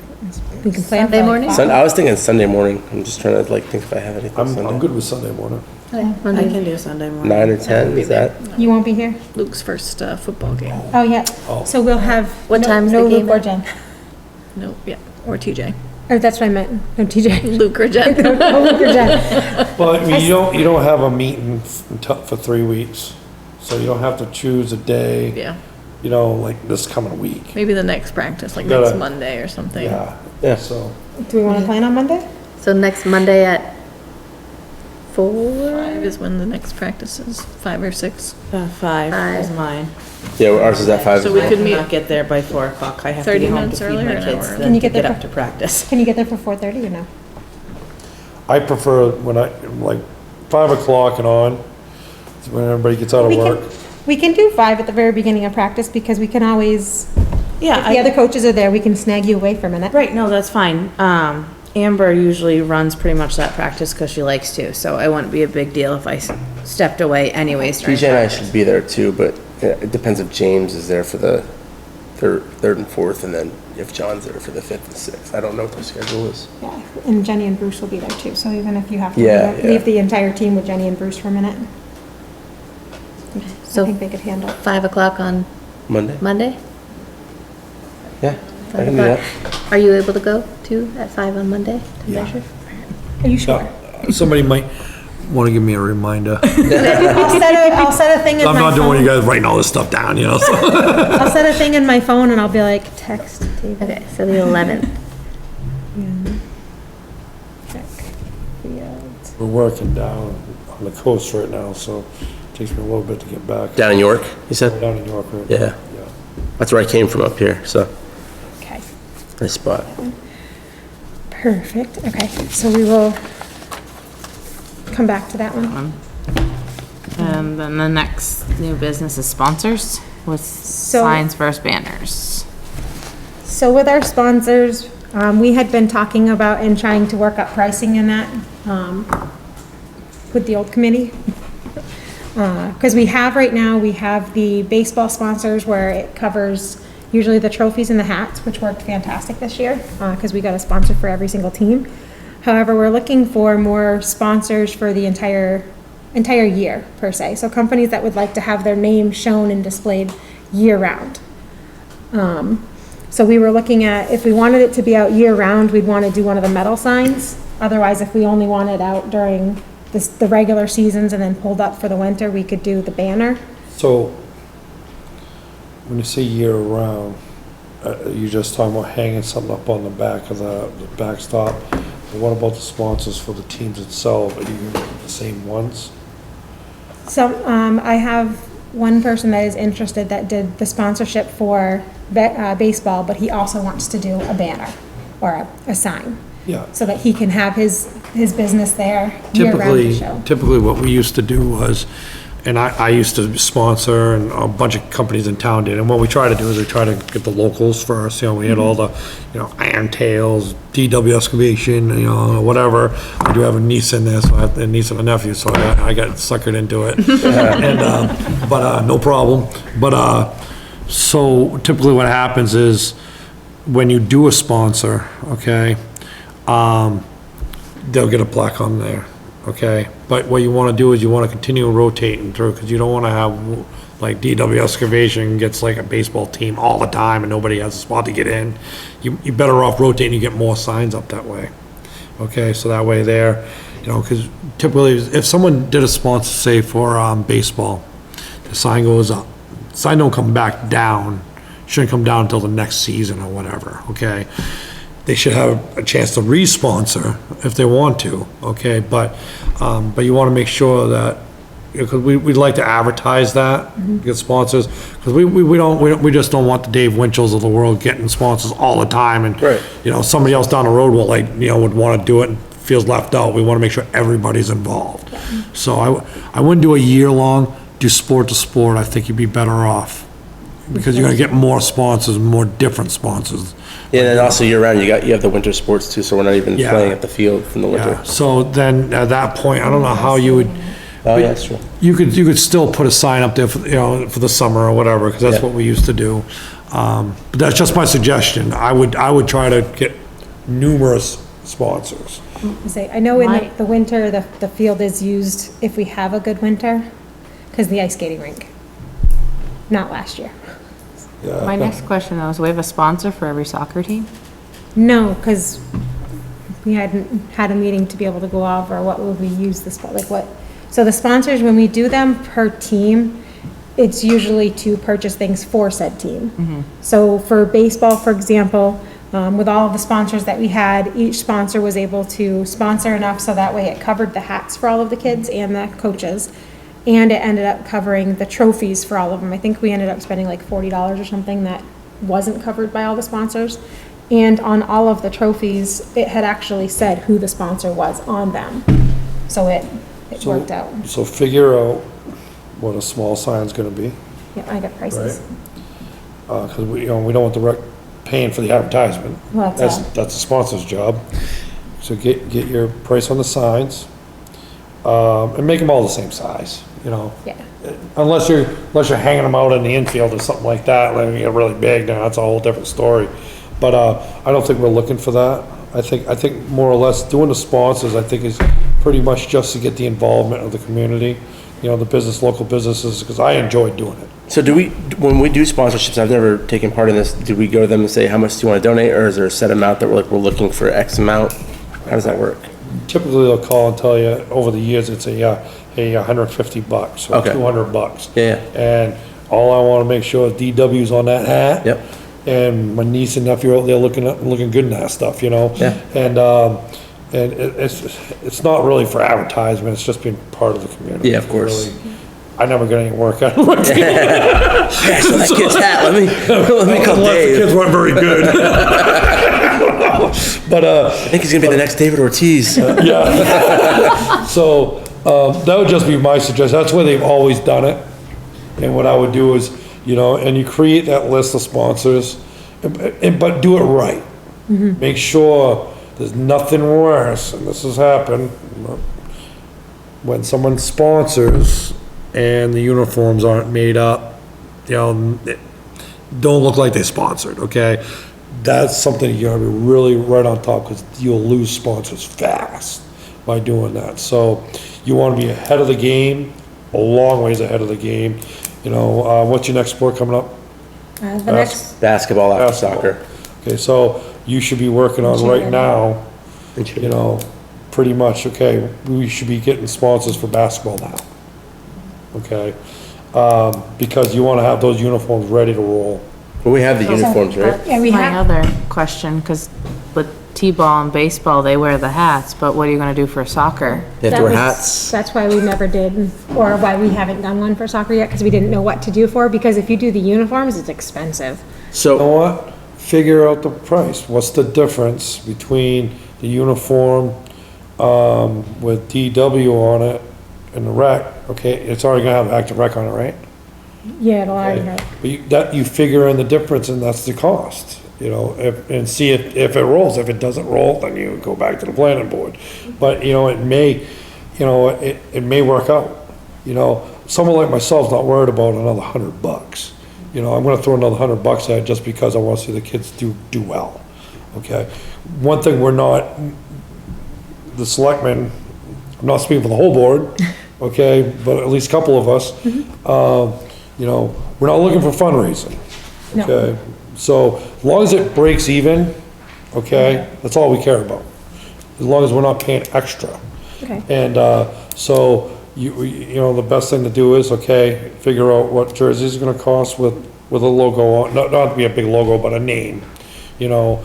we can plan for Sunday like morning? 5. I was thinking Sunday morning. I'm just trying to like think if I have anything I'm Sunday. good with Sunday morning. I Monday. can do Sunday morning. 9 or 10, is that? You won't be here? Luke's first football game. Oh, yeah. Oh. So we'll have. What no- time's no the game Luke or at? Jen. No, yeah, or TJ. Or that's what I meant. No, TJ. Luke or Jen. No Luke or Jen. Well, I mean, you don't have a meeting for 3 weeks, so you don't have to choose a day, Yeah, you know, like this coming week. maybe the next practice, like Gotta- next Monday or something. Yeah, Yeah. so, Do we want to plan on Monday? So next Monday at 4? 5 is when the next practice is, 5 or 6. 5 is mine. Yeah, ours is at 5. So we I could meet cannot get there by 4 o'clock. I have to 30 get home to minutes feed earlier my or an kids, hour? then Can you to get there get up for- to practice. Can you get there for 4:30 or no? I prefer when like 5 o'clock and on, is when everybody gets out of We can- work. We can do 5 at the very beginning of practice because we can always, Yeah, if the other coaches are there, we can snag you away for a minute. right, no, that's fine. Amber usually runs pretty much that practice because she likes to, so it wouldn't be a big deal if I stepped away anyways. during TJ and I practice. should be there too, but it depends if James is there for the third and fourth, and then if John's there for the 5th and 6th. I don't know what their schedule is. Yeah, and Jenny and Bruce will be there too, so even if you have to Yeah, yeah. leave the entire team with Jenny and Bruce for a minute, I So think they could handle it. 5 o'clock on Monday? Monday? Yeah, I 5 can do o'clock. that. Are you able to go too at 5 on Monday to Yeah. measure? Are you sure? Somebody might want to give me a reminder. I'll set a thing in I'm my not doing you phone. guys writing all this stuff down, you know, so. I'll set a thing in my phone and I'll be like, text David. Okay, so the 11th. Check field. We're working down on the coast right now, so it takes me a little bit to get back. Down in York, you said? Down in York right Yeah. now. That's where I came from up here, so Okay, nice spot. perfect. Okay, so we will come back to that one. And then the next new business is sponsors with signs versus banners. So with our sponsors, we had been talking about and trying to work up pricing in that, with the old committee. Because we have right now, we have the baseball sponsors where it covers usually the trophies and the hats, which worked fantastic this year, because we got a sponsor for every single team. However, we're looking for more sponsors for the entire year, per se. So companies that would like to have their name shown and displayed year-round. So we were looking at, if we wanted it to be out year-round, we'd want to do one of the metal signs. Otherwise, if we only want it out during the regular seasons and then pulled up for the winter, we could do the banner. So, when you say year round, you're just talking about hanging something up on the back of the backstop. But what about the sponsors for the teams itself? Are you gonna get the same ones? So, I have one person that is interested that did the sponsorship for baseball, but he also wants to do a banner or a sign, Yeah. so that he can have his business there year-round to show. Typically what we used to do was, and I used to sponsor, and a bunch of companies in town did, and what we try to do is we try to get the locals first, we had all the, Iron Tails, DW Excavation, whatever. I do have a niece in there, so I have a niece and a nephew, so I got suckered into it. And, but, no problem. But, so typically what happens is, when you do a sponsor, okay, they'll get a plaque on there, okay? But what you wanna do is you wanna continue rotating through, because you don't wanna have, like, DW Excavation gets like a baseball team all the time and nobody has a spot to get in. You're better off rotating, you get more signs up that way. Okay, so that way there, because typically, if someone did a sponsor, say, for, baseball, the sign goes up, sign don't come back down, shouldn't come down until the next season or whatever, okay? They should have a chance to re-sponsor if they want to, okay? But you wanna make sure that, because we'd like to advertise that, get sponsors, because we just don't want the Dave Winchells of the world getting sponsors all the time, and, Right. somebody else down the road will would wanna do it and feels left out. We wanna make sure everybody's involved. So I wouldn't do a year-long, do sport to sport, I think you'd be better off. Because you're gonna get more sponsors, more different sponsors. Yeah, and then also year round, you have the winter sports too, so we're not even Yeah. playing at the field from the winter. Yeah, so then at that point, I don't know how you would, Oh, yeah, that's true. you could still put a sign up there for, for the summer or whatever, because that's Yeah. what we used to do. But that's just my suggestion. I would try to get numerous sponsors. I know in My- the winter, the field is used if we have a good winter, because the ice skating rink. Not last year. My next question though is, we have a sponsor for every soccer team? No, because we hadn't had a meeting to be able to go over what would we use the spot, like what. So the sponsors, when we do them per team, it's usually to purchase things for said team. So for baseball, for example, with all of the sponsors that we had, each sponsor was able to sponsor enough so that way it covered the hats for all of the kids and the coaches. And it ended up covering the trophies for all of them. I think we ended up spending like $40 or something that wasn't covered by all the sponsors. And on all of the trophies, it had actually said who the sponsor was on them. So it worked out. So figure out what a small sign's gonna be, Yeah, I got prices. because we don't want the rec paying for the advertisement. Well, That's the sponsor's job. So get your price on the signs, and make them all the same size, Yeah. Unless you're hanging them out in the infield or something like that, like you get really big, then that's a whole different story. But, I don't think we're looking for that. I think more or less doing the sponsors, I think is pretty much just to get the involvement of the community, the local businesses, because I enjoyed doing it. So when we do sponsorships, I've never taken part in this, do we go to them and say, how much do you want to donate, or is there a set amount that we're looking for X amount? How does that work? Typically, they'll call and tell you, over the years, it's $150 or Okay. $200. Yeah. And all I wanna make sure is DW's on that hat. Yep. And my niece and nephew are out there looking good in that stuff, Yeah. And, it's not really for advertisement, it's just being part of the community. Yeah, of course. Really. I never got any work out of it. Yeah, so that kid's hat, let me call Unless the Dave. kids weren't very good. But, I think he's gonna be the next David Ortiz. so, that would just be my suggestion, that's where they've always done it. And what I would do is, and you create that list of sponsors, but do it right. Make sure there's nothing worse, and this has happened, when someone sponsors and the uniforms aren't made up, don't look like they sponsored, okay? That's something you gotta be really right on top, because you'll lose sponsors fast by doing that. So you wanna be ahead of the game, a long ways ahead of the game. What's your next sport coming up? The next, Basketball after Basketball. soccer. Okay, so you should be working on right now, pretty much, okay, we should be getting sponsors for basketball now. Okay, because you wanna have those uniforms ready to roll. Well, we have the uniforms, right? yeah, we My have, other question, because with T-ball and baseball, they wear the hats, but what are you gonna do for soccer? They have that to wear was- hats. That's why we never did, or why we haven't done one for soccer yet, because we didn't know what to do for, because if you do the uniforms, it's expensive. You know So, what? Figure out the price. What's the difference between the uniform, with DW on it in the rec, okay, it's already gonna have active rec on it, right? Yeah, it'll already have. But you figure in the difference and that's the cost, you know, and see if it rolls. If it doesn't roll, then you go back to the planning board. But, you know, it may work out, you know. Someone like myself's not worried about another $100. You know, I'm gonna throw another $100 at it just because I wanna see the kids do well, okay? One thing we're not, the selectmen, I'm not speaking for the whole board, okay, but at least a couple of us, you know, we're not looking for fundraising, No. okay? So, as long as it breaks even, okay, that's all we care about. As long as we're not paying extra. Okay. And, so, you know, the best thing to do is, okay, figure out what jerseys are gonna cost with a logo on, not to be a big logo, but a name, you know,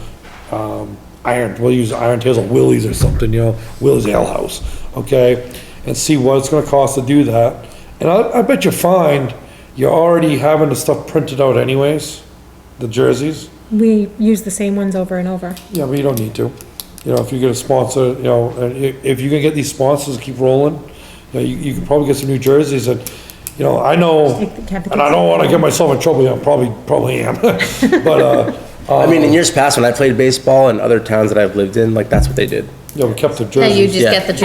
we'll use Iron Tails or Willie's or something, you know, Willie's Ale House, okay? And see what it's gonna cost to do that. And I bet you find you're already having the stuff printed out anyways, the jerseys. We use the same ones over and over. Yeah, but you don't need to. You know, if you get a sponsor, you know, and if you can get these sponsors to keep rolling, you know, you can probably get some new jerseys and, you know, I know, and I don't wanna get myself in trouble, you know, probably am. But, I mean, in years past, when I played baseball in other towns that I've lived in, like, that's what they did. yeah, we kept the Yeah, jerseys. you just Yeah. get the See,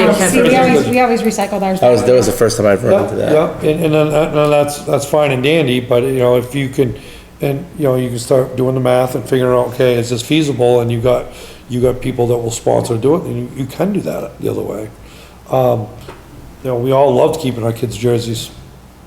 jerseys. we always recycled ours. That was the first time I've run into that. Yeah, and then that's fine and dandy, but, you know, if you can, and, you know, you can start doing the math and figuring out, okay, is this feasible, and you got people that will sponsor to do it, and you can do that the other way. You know, we all loved keeping our kids' jerseys,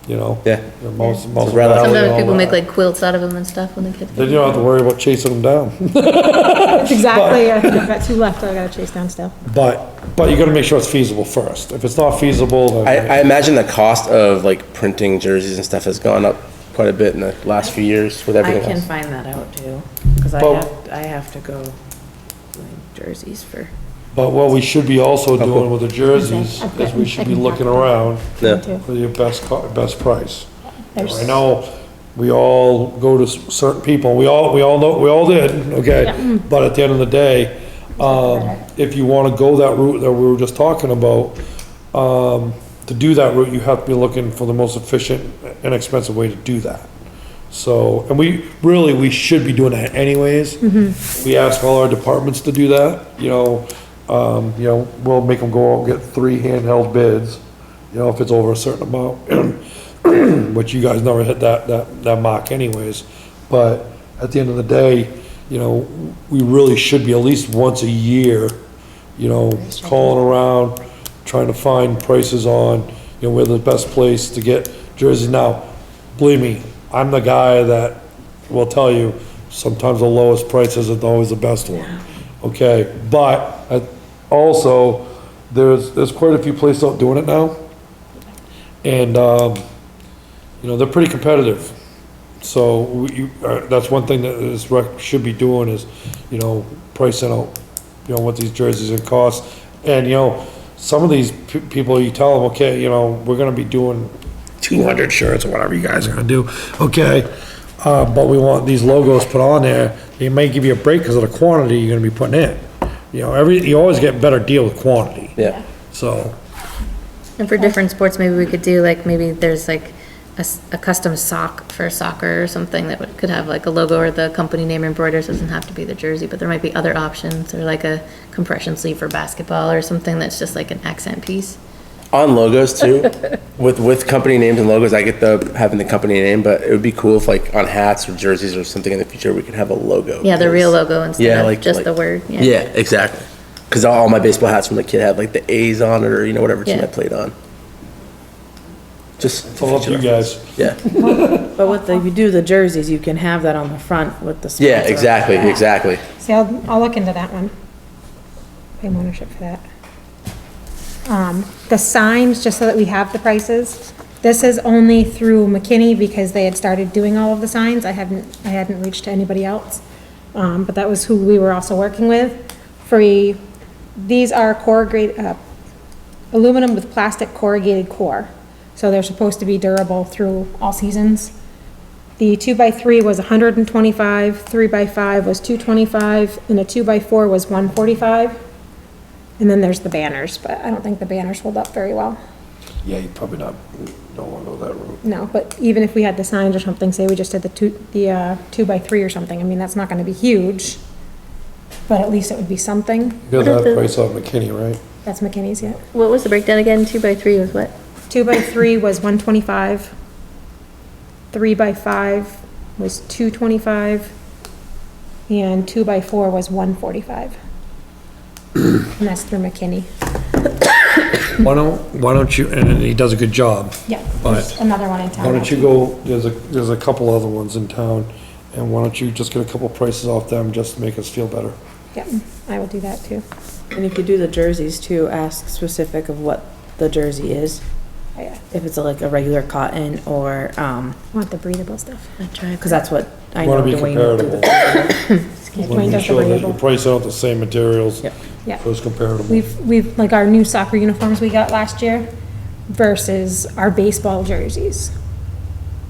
you know? Yeah. You know, most rather- Valley and Sometimes all people that. make like quilts out of them and stuff when the kids. Then you don't have to worry about chasing them down. That's exactly, I think I've got 2 left, I gotta chase down still. But you gotta make sure it's feasible first. If it's not feasible, then. I imagine the cost of like printing jerseys and stuff has gone up quite a bit in the last few years with I everything can else. find that out too, because Well- I have to go doing jerseys for. But what we should be also doing with the jerseys is we should be looking around Yeah. for your best price. There's- I know we all go to certain people, we all know, we all did, okay? But at the end of the day, if you wanna go that route that we were just talking about, to do that route, you have to be looking for the most efficient and expensive way to do that. So, and we should be doing that anyways. We ask all our departments to do that, you know, we'll make them go out and get 3 handheld bids, you know, if it's over a certain amount. Which you guys never hit that mark anyways. But at the end of the day, you know, we really should be at least once a year, you know, calling around, trying to find prices on, you know, where the best place to get jerseys. Now, believe me, I'm the guy that will tell you, sometimes the lowest price isn't always the best one, okay? But also, there's quite a few places out doing it now. And, you know, they're pretty competitive. So that's one thing that this rec should be doing is, you know, pricing out, you know, what these jerseys are cost. And, you know, some of these people, you tell them, okay, you know, we're gonna be doing 200 shirts or whatever you guys are gonna do, okay? But we want these logos put on there. They may give you a break because of the quantity you're gonna be putting in. You know, you always get a better deal with quantity, Yeah. so. And for different sports, maybe we could do like, maybe there's like a custom sock for soccer or something that could have like a logo or the company name embroidered. So it doesn't have to be the jersey, but there might be other options, or like a compression sleeve for basketball or something that's just like an accent piece. On logos too, with company names and logos, I get having the company name, but it would be cool if like on hats or jerseys or something in the future, we could have a logo. Yeah, the real logo Yeah, instead of like- just like- the word. Yeah, exactly. Cause all my baseball hats from the kid had like the A's on it, or, you know, whatever team Yeah. I played on. Just. It's all up to you guys. Yeah, But if you do the jerseys, you can have that on the front with the. yeah, sponsor. exactly, exactly. See, I'll look into that one. Pay ownership for that. The signs, just so that we have the prices, this is only through McKinney because they had started doing all of the signs. I hadn't reached to anybody else. But that was who we were also working with. These are corrugated, aluminum with plastic corrugated core. So they're supposed to be durable through all seasons. The 2x3 was 125, 3x5 was 225, and a 2x4 was 145. And then there's the banners, but I don't think the banners hold up very well. Yeah, you probably don't wanna go that route. No, but even if we had the signs or something, say we just did the 2x3 or something, I mean, that's not gonna be huge, but at least it would be something. You got What are that the- price off McKinney, right? That's McKinney's, yeah. What was the breakdown again? 2x3 was what? 2x3 was 125. 3x5 was 225. And 2x4 was 145. And that's through McKinney. Why don't you, and he does a good job. Yeah, But there's another one in town. why don't you go, there's a couple other ones in town, and why don't you just get a couple prices off them, just to make us feel better? Yeah, I will do that too. And if you do the jerseys too, ask specific of what the jersey is. Oh, yeah. If it's like a regular cotton or, I want the breathable stuff. cause that's what I know Wanna be Dwayne will do. comparable. Dwayne Wanna be does the sure that you breathable. price out the same materials, Yep. Yeah. so it's comparable. We've, like our new soccer uniforms we got last year versus our baseball jerseys.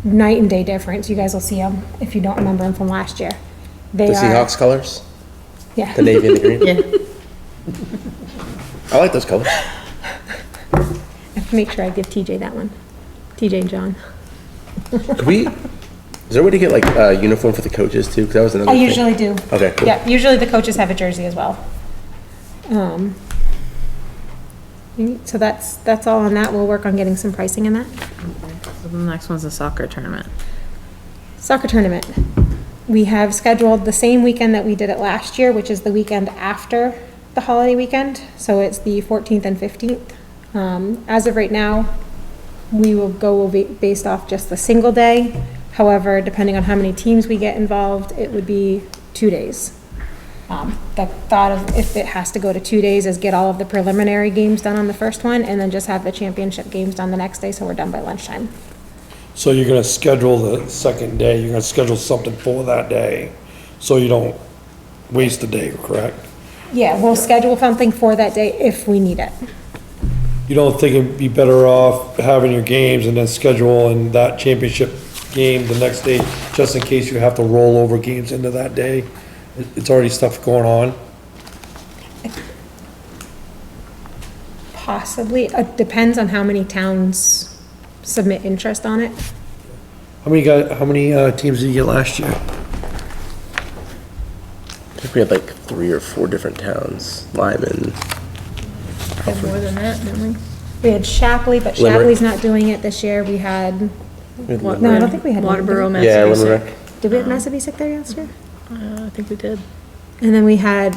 Night and day difference. You guys will see them if you don't remember them from last year. They The are. Seahawks colors, Yeah. the navy and the green. Yeah. I like those colors. I have to make sure I give TJ that one. TJ and John. Could we, is there a way to get like a uniform for the coaches too? Cause that was another I thing. usually do. Okay, cool. Yeah, usually the coaches have a jersey as well. So that's all on that. We'll work on getting some pricing in that. So the next one's the soccer tournament. Soccer tournament. We have scheduled the same weekend that we did it last year, which is the weekend after the holiday weekend. So it's the 14th and 15th. As of right now, we will go based off just the single day. However, depending on how many teams we get involved, it would be 2 days. The thought of if it has to go to 2 days is get all of the preliminary games done on the first one and then just have the championship games done the next day, so we're done by lunchtime. So you're gonna schedule the second day, you're gonna schedule something for that day, so you don't waste the day, correct? Yeah, we'll schedule something for that day if we need it. You don't think it'd be better off having your games and then scheduling that championship game the next day, just in case you have to roll over games into that day? It's already stuff going on. Possibly, it depends on how many towns submit interest on it. How many teams did you get last year? I think we had like 3 or 4 different towns, Lyman. Had more than that, didn't we? We had Shapley, but Limerick. Shapley's not doing it this year. We had, no, I don't think we had. Waterboro, Yeah, Massachusetts. Limerick. Did we have Massabesic there last year? I think we did. And then we had,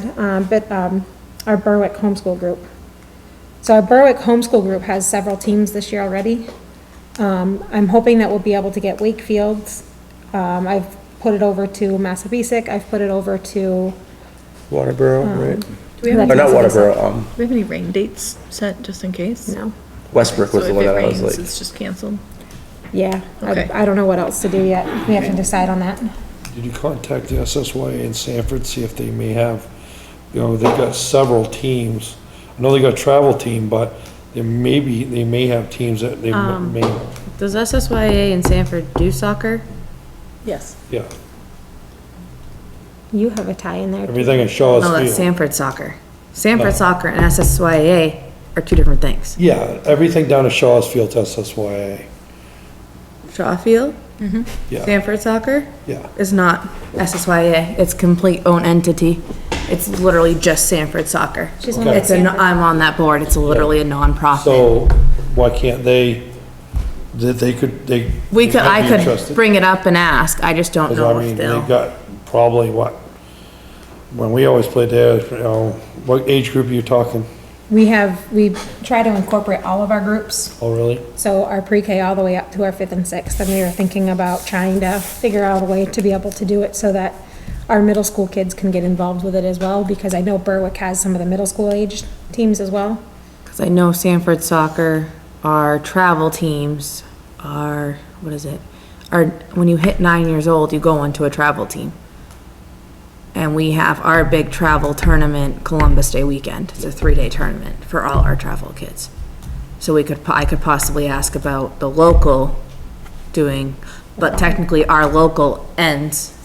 our Berwick homeschool group. So our Berwick homeschool group has several teams this year already. I'm hoping that we'll be able to get Wakefield's. I've put it over to Massabesic. I've put it over to, Waterboro, right? Do we have, That's Or not Massabesic. Waterboro, do we have any rain dates set just in case? no, Westbrook was So the if one it that I was rains, like, it's just canceled. yeah. Okay. I don't know what else to do yet. We have to decide on that. Did you contact the SSYA in Sanford, see if they may have, they've got several teams. I know they got a travel team, but they may have teams that they may, Does SSYA in Sanford do soccer? Yes. yeah. You have a tie in there. too. Everything at Shaw's No, that's Field. Sanford soccer. Sanford Oh. soccer and SSYA are two different things. Yeah, everything down at Shaw's Field's SSYA, Shawfield, yeah, Sanford soccer yeah. is not SSYA. It's complete own entity. It's literally just Sanford soccer. She's on Okay. It's a, Sanford. I'm on that board. It's literally a nonprofit. So why can't they We could, might I be could interested. bring it up and ask. I just don't 'Cause know I mean, if they've they'll. got probably what, when we always played there, what age group are you talking? We try to incorporate all of our groups. Oh, really? So our pre-K all the way up to our 5th and 6th, and we were thinking about trying to figure out a way to be able to do it so that our middle school kids can get involved with it as well, because I know Berwick has some of the middle school age teams as well. Because I know Sanford soccer, our travel teams are, what is it? Are, when you hit 9 years old, you go into a travel team. And we have our big travel tournament Columbus Day weekend. It's a 3-day tournament for all our travel kids. So I could possibly ask about the local doing, but technically our local ends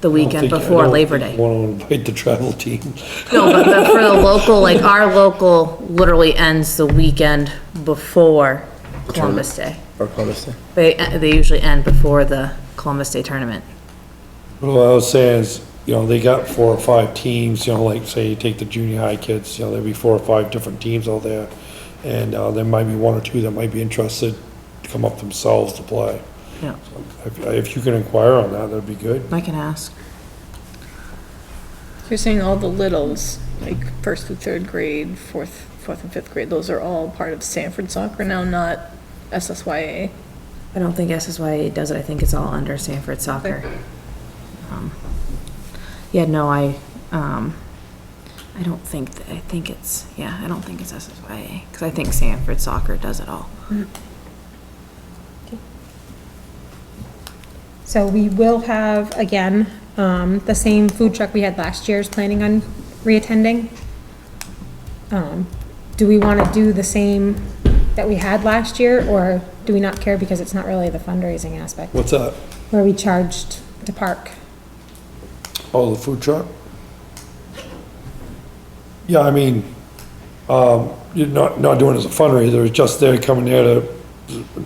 the weekend before Labor Day. Want to invite the travel team. No, but for the local, like, our local literally ends the weekend before Columbus Day. Or Columbus Day? They usually end before the Columbus Day tournament. What I was saying is, they got 4 or 5 teams, like, say you take the junior high kids, there'll be 4 or 5 different teams out there. And, there might be 1 or 2 that might be interested to come up themselves to play. Yeah, If you can inquire on that, that'd be good. I can ask. You're saying all the littles, like 1st through 3rd grade, 4th and 5th grade, those are all part of Sanford Soccer now, not SSYA? I don't think SSYA does it. I think it's all under Sanford Soccer. Yeah, no, I don't think, I think it's SSYA, because I think Sanford Soccer does it all. So we will have, again, the same food truck we had last year is planning on reattending. Do we want to do the same that we had last year, or do we not care because it's not really the fundraising aspect? What's that? Where we charged to park? Oh, the food truck? Yeah, I mean, you're not doing it as a fundraiser, it's just they're coming there to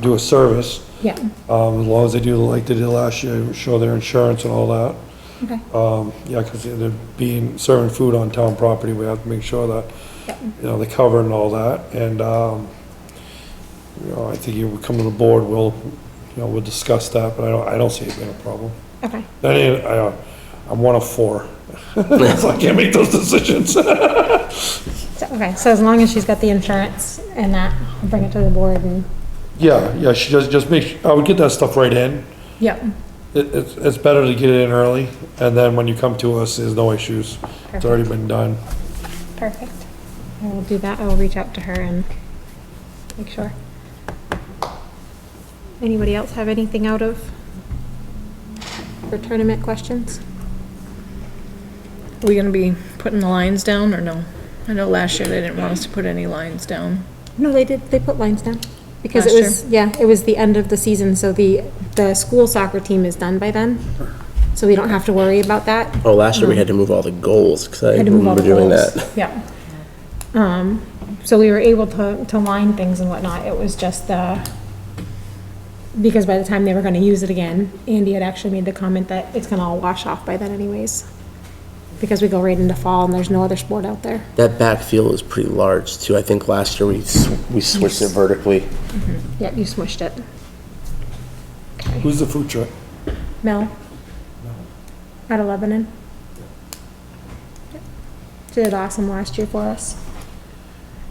do a service. Yeah, As long as they do like they did last year, show their insurance and all that. okay, Yeah, because they're serving food on town property, we have to make sure that, they cover and all that. And, I think you would come to the board, we'll discuss that, but I don't see it being a problem. okay. I'm 1 of 4, so I can't make those decisions. Okay, so as long as she's got the insurance and that, I'll bring it to the board and, Yeah, she just I would get that stuff right in. yep, It's better to get it in early, and then when you come to us, there's no issues. It's already been done. perfect. I will do that, I will reach out to her and make sure. Anybody else have anything out of, for tournament questions? Are we gonna be putting the lines down or no? I know last year they didn't want us to put any lines down. No, they did, they put lines down. Because it Last was, yeah, it was the end of the season, so the school soccer team is done by then. So we don't have to worry about that. Oh, last year we had to move all the goals, because I Had to move all remember the doing goals. that. Yeah. So we were able to line things and whatnot. It was just, because by the time they were gonna use it again, Andy had actually made the comment that it's gonna all wash off by then anyways. Because we go right into fall and there's no other sport out there. That backfield is pretty large, too. I think last year we switched it vertically. Yep, you smushed it. Who's the food truck? Mel? Out of Lebanon? Yep. She did awesome last year for us.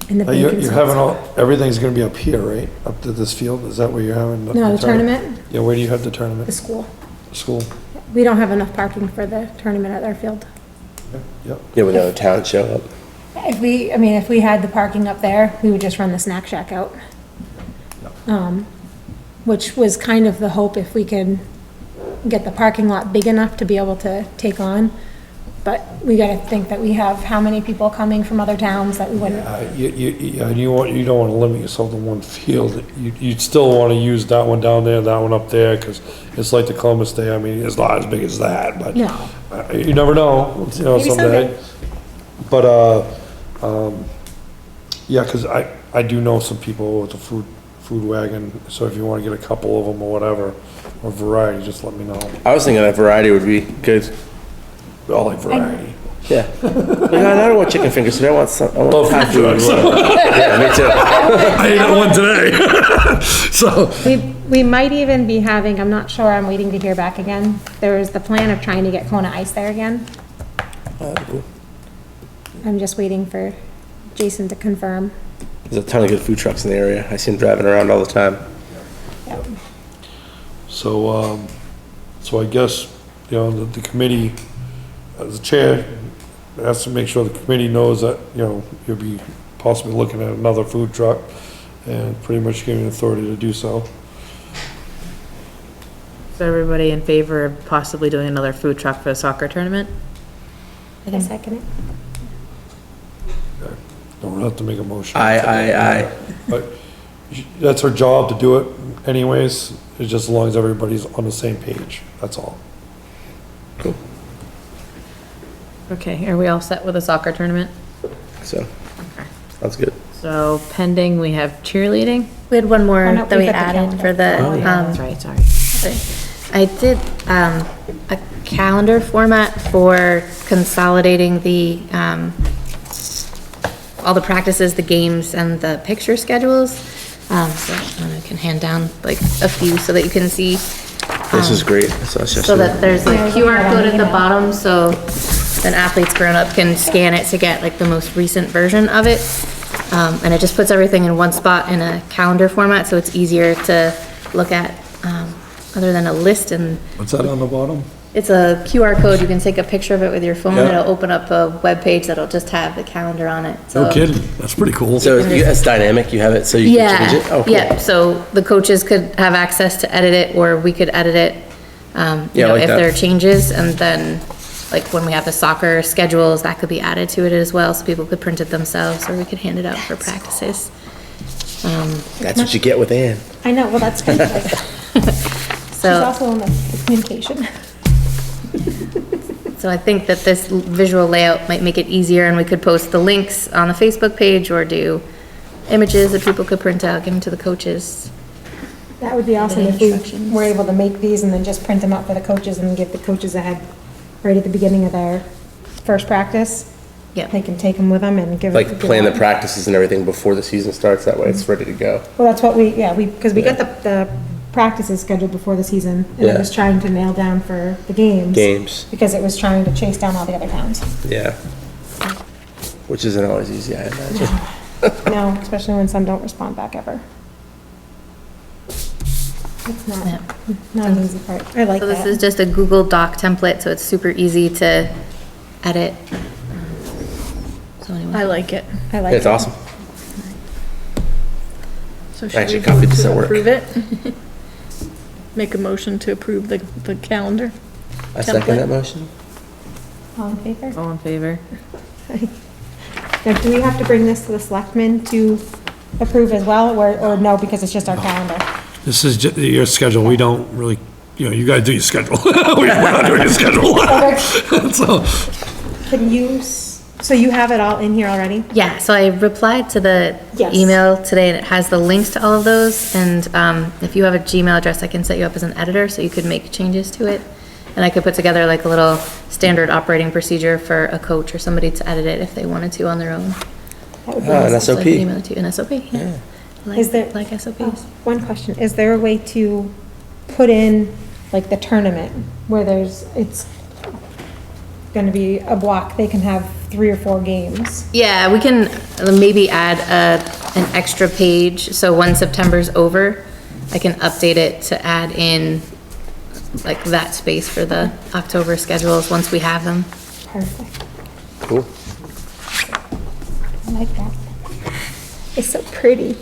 And the bacon You're sauce. having everything's gonna be up here, right? Up to this field? Is that where you're having? No, the tournament, Yeah, where do you have the the tournament? school. School? We don't have enough parking for the tournament at our field. Yep. Yeah, when the other towns show up. If we had the parking up there, we would just run the snack shack out. Which was kind of the hope if we could get the parking lot big enough to be able to take on. But we gotta think that we have how many people coming from other towns that we wouldn't, You don't wanna limit yourself to one field. You'd still wanna use that one down there, that one up there, cause it's like the Columbus Day, I mean, it's not as big as that, but. no. You never know, Maybe someday. someday. But, yeah, cause I do know some people with a food wagon, so if you wanna get a couple of them or whatever, or variety, just let me know. I was thinking that variety would be good. We all like variety. Yeah. Like, I don't want chicken fingers today. I want Love Thai food food. trucks. Yeah, me too. I ate one today. So, We might even be having, I'm not sure, I'm waiting to hear back again. There was the plan of trying to get Kona Ice there again. I'm just waiting for Jason to confirm. There's a ton of good food trucks in the area. I see them driving around all the time. so I guess, the committee, as the chair, has to make sure the committee knows that, you'll be possibly looking at another food truck and pretty much giving authority to do so. Is everybody in favor of possibly doing another food truck for the soccer tournament? I can second it. Don't have to make a motion. I. But that's her job to do it anyways, it's just as long as everybody's on the same page, that's all. Okay, are we all set with the soccer tournament? So, sounds good. So pending, we have cheerleading. We had one more Oh, no, that we we've got the added for calendar. the, That's right, sorry. I did, a calendar format for consolidating the, all the practices, the games, and the picture schedules. So I can hand down like a few so that you can see. This is great. I saw this So that yesterday. there's like Yeah, QR yeah, code at the email. bottom, so an athlete's grown up can scan it to get like the most recent version of it. And it just puts everything in one spot in a calendar format, so it's easier to look at, other than a list. And What's that on the bottom? it's a QR code, you can take a picture of it with your phone, Yeah. it'll open up a web page that'll just have the calendar on it. No So- kidding, that's pretty cool. So it's dynamic, you have it so you can change it? Oh, cool. Yeah, so the coaches could have access to edit it, or we could edit it, Yeah, you I know, like if that. there are changes, and then, like, when we have the soccer schedules, that could be added to it as well, so people could print it themselves, or we could hand it out for practices. That's what you get with Ann. I know, well, that's kind of like, she's So, also on the communication. so I think that this visual layout might make it easier, and we could post the links on the Facebook page, or do images that people could print out, give them to the coaches. That would be awesome Any if we instructions? were able to make these and then just print them out for the coaches and give the coaches a head right at the beginning of their first practice. Yeah. They can take them with them and give. Like give plan the them- practices and everything before the season starts, that way it's ready to go. Well, that's what because we got the practices scheduled before the season, and Yeah. I was trying to nail down for the games. Games, Because it was trying to chase down all the other towns. yeah. Which isn't always easy, I imagine. No, especially when some don't respond back ever. It's Yeah. not an easy part. I like So this is that. just a Google Doc template, so it's super easy to edit. So anyway. I like it. I like It's it. awesome. So should actually we copied vote this at to work. approve it? Make a motion to approve the calendar? I second Template. that motion. All in favor? All in favor? Now, do we have to bring this to the selectmen to approve as well, or no, because it's just our calendar? This is your schedule, we don't really, you gotta do your schedule. We're not doing your schedule. So, Can you, so you have it all in here already? Yeah, so I replied to the Yes. email today, and it has the links to all of those, and if you have a Gmail address, I can set you up as an editor, so you could make changes to it. And I could put together like a little standard operating procedure for a coach or somebody to edit it if they wanted to on their own. That would be Ah, an nice. So I can SOP. email it to you, an SOP, yeah. Is there- Like SOPs. One question, is there a way to put in, like, the tournament, where it's gonna be a block, they can have 3 or 4 games? Yeah, we can maybe add an extra page, so when September's over, I can update it to add in like that space for the October schedules, once we have them. Perfect, Cool. I like that. It's so pretty.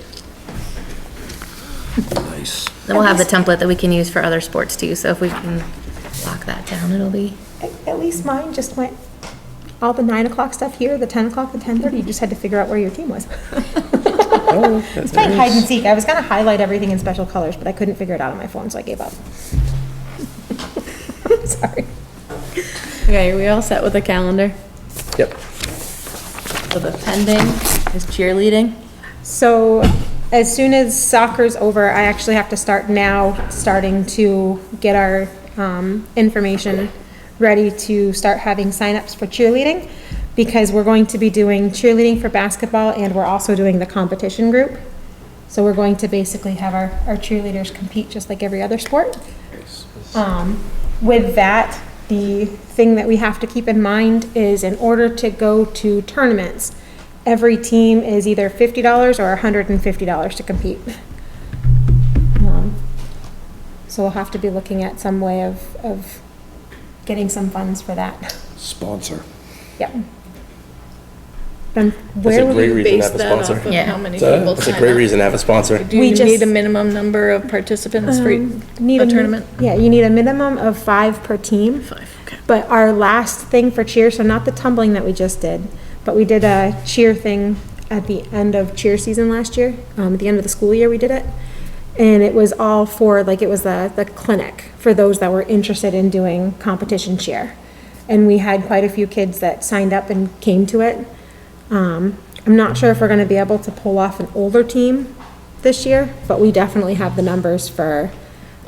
nice. Then we'll have the template that we can use for other sports too, so if we can lock that down, it'll be, At least mine just went, all the 9 o'clock stuff here, the 10 o'clock, the 10:30, you just had to figure out where your team was. It's playing hide and seek. I was gonna highlight everything in special colors, but I couldn't figure it out on my phone, so I gave up. Sorry. Okay, are we all set with the calendar? Yep. So the pending is cheerleading? So as soon as soccer's over, I actually have to starting to get our information ready to start having signups for cheerleading, because we're going to be doing cheerleading for basketball, and we're also doing the competition group. So we're going to basically have our cheerleaders compete just like every other sport. With that, the thing that we have to keep in mind is, in order to go to tournaments, every team is either $50 or $150 to compete. So we'll have to be looking at some way of getting some funds for that. Sponsor. Yep. Then That's where a would great we, reason to Base have a that off sponsor. of Yeah. how many So people That's a sign great up. reason to have a sponsor. Do We you just- need a minimum number of participants for need a tournament? Yeah, you need a minimum of 5 per team. 5, okay. But our last thing for cheer, so not the tumbling that we just did, but we did a cheer thing at the end of cheer season last year. At the end of the school year, we did it. And it was all for, like, it was the clinic for those that were interested in doing competition cheer. And we had quite a few kids that signed up and came to it. I'm not sure if we're gonna be able to pull off an older team this year, but we definitely have the numbers for,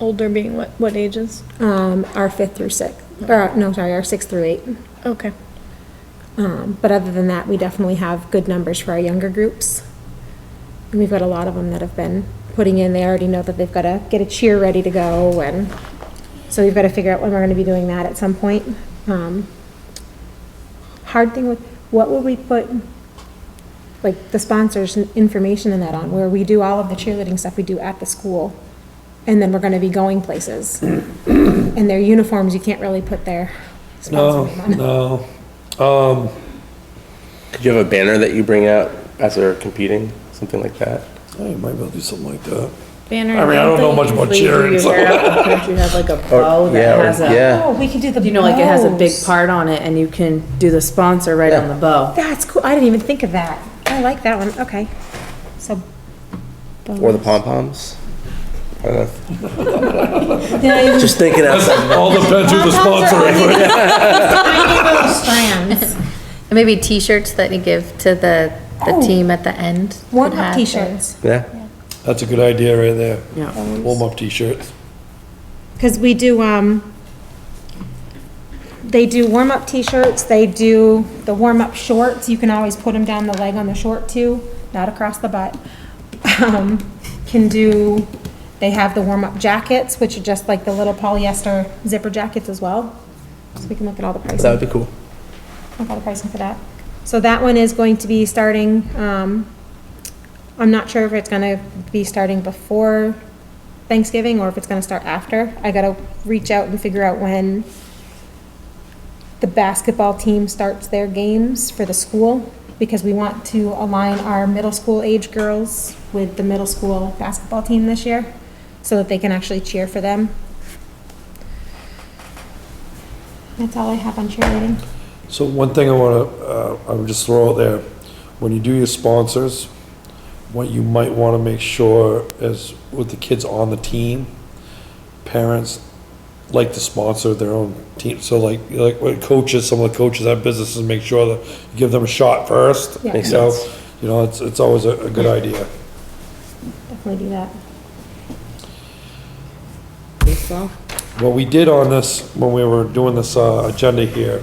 Older being what ages? our 5th through 6th, or, no, sorry, our 6th through 8. Okay. But other than that, we definitely have good numbers for our younger groups. And we've got a lot of them that have been putting in, they already know that they've gotta get a cheer ready to go, and so we've gotta figure out when we're gonna be doing that at some point. Hard thing with, what would we put, like, the sponsors' information in that on, where we do all of the cheerleading stuff we do at the school, and then we're gonna be going places. And their uniforms, you can't really put their sponsor name on. No. Could you have a banner that you bring out as they're competing, something like that? I might be able to do something like that. Banner. I mean, I don't know much about cheering, so. Couldn't you have like a bow yeah, that or- has a, yeah. Oh, we could do the you know, like it has a big bows. part on it and you can do the sponsor right on the bow. That's cool. I didn't even think of that. I like that one. Okay. So. Or the pom-poms? I don't know. Did I even Just thinking outside. All depends who the sponsor is. tiny little strands? And maybe T-shirts that you give to the Oh. team at the end. Warm could up have t-shirts. Yeah. That's a good idea right there. Yeah. Warm-up t-shirts. Because we do, they do warm up t-shirts. They do the warm up shorts. You can always put them down the leg on the short too, not across the butt. Can do, they have the warm up jackets, which are just like the little polyester zipper jackets as well. So we can look at all the pricing. That would be cool. Look at all the pricing for that. So that one is going to be starting, I'm not sure if it's gonna be starting before Thanksgiving or if it's gonna start after. I gotta reach out and figure out when the basketball team starts their games for the school, because we want to align our middle school age girls with the middle school basketball team this year, so that they can actually cheer for them. That's all I have on cheerleading. So one thing I would just throw out there, when you do your sponsors, what you might wanna make sure is with the kids on the team, parents like to sponsor their own team. So like when coaches, some of the coaches have businesses, make sure that you give them a shot first. Yeah. Makes You know, sense. You know, it's always a good idea. Definitely do that. Baseball. What we did on this, when we were doing this, agenda here,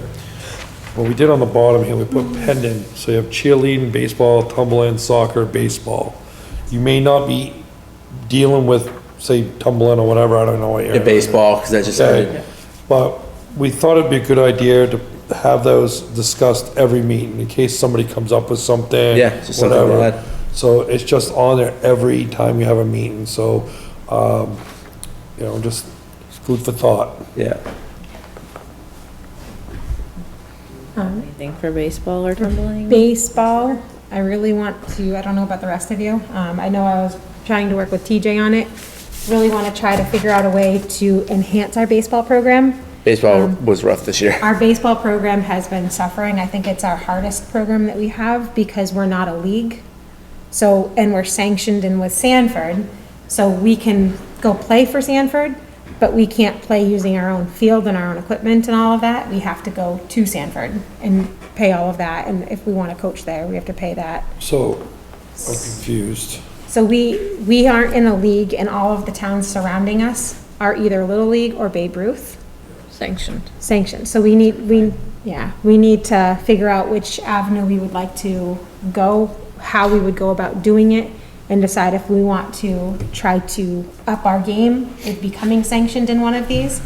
what we did on the bottom here, we put pendant, so you have cheerleading, baseball, tumbling, soccer, baseball. You may not be dealing with, say, tumbling or whatever, I don't know what Yeah, area. baseball, because that just Okay, started. but we thought it'd be a good idea to have those discussed every meeting, in case somebody comes up with something. Yeah, just something to whatever. add. So it's just on there every time you have a meeting, so, you know, just food for thought. Yeah. Anything for baseball or tumbling? Baseball, I really want to, I don't know about the rest of you, I know I was trying to work with TJ on it. Really want to try to figure out a way to enhance our baseball program. Baseball was rough this year. Our baseball program has been suffering. I think it's our hardest program that we have because we're not a league. So, and we're sanctioned in with Sanford, so we can go play for Sanford, but we can't play using our own field and our own equipment and all of that. We have to go to Sanford and pay all of that, and if we want to coach there, we have to pay that. So, I'm confused. So we aren't in a league, and all of the towns surrounding us are either Little League or Babe Ruth Sanctioned. sanctioned. So we need to figure out which avenue we would like to go, how we would go about doing it, and decide if we want to try to up our game with becoming sanctioned in one of these.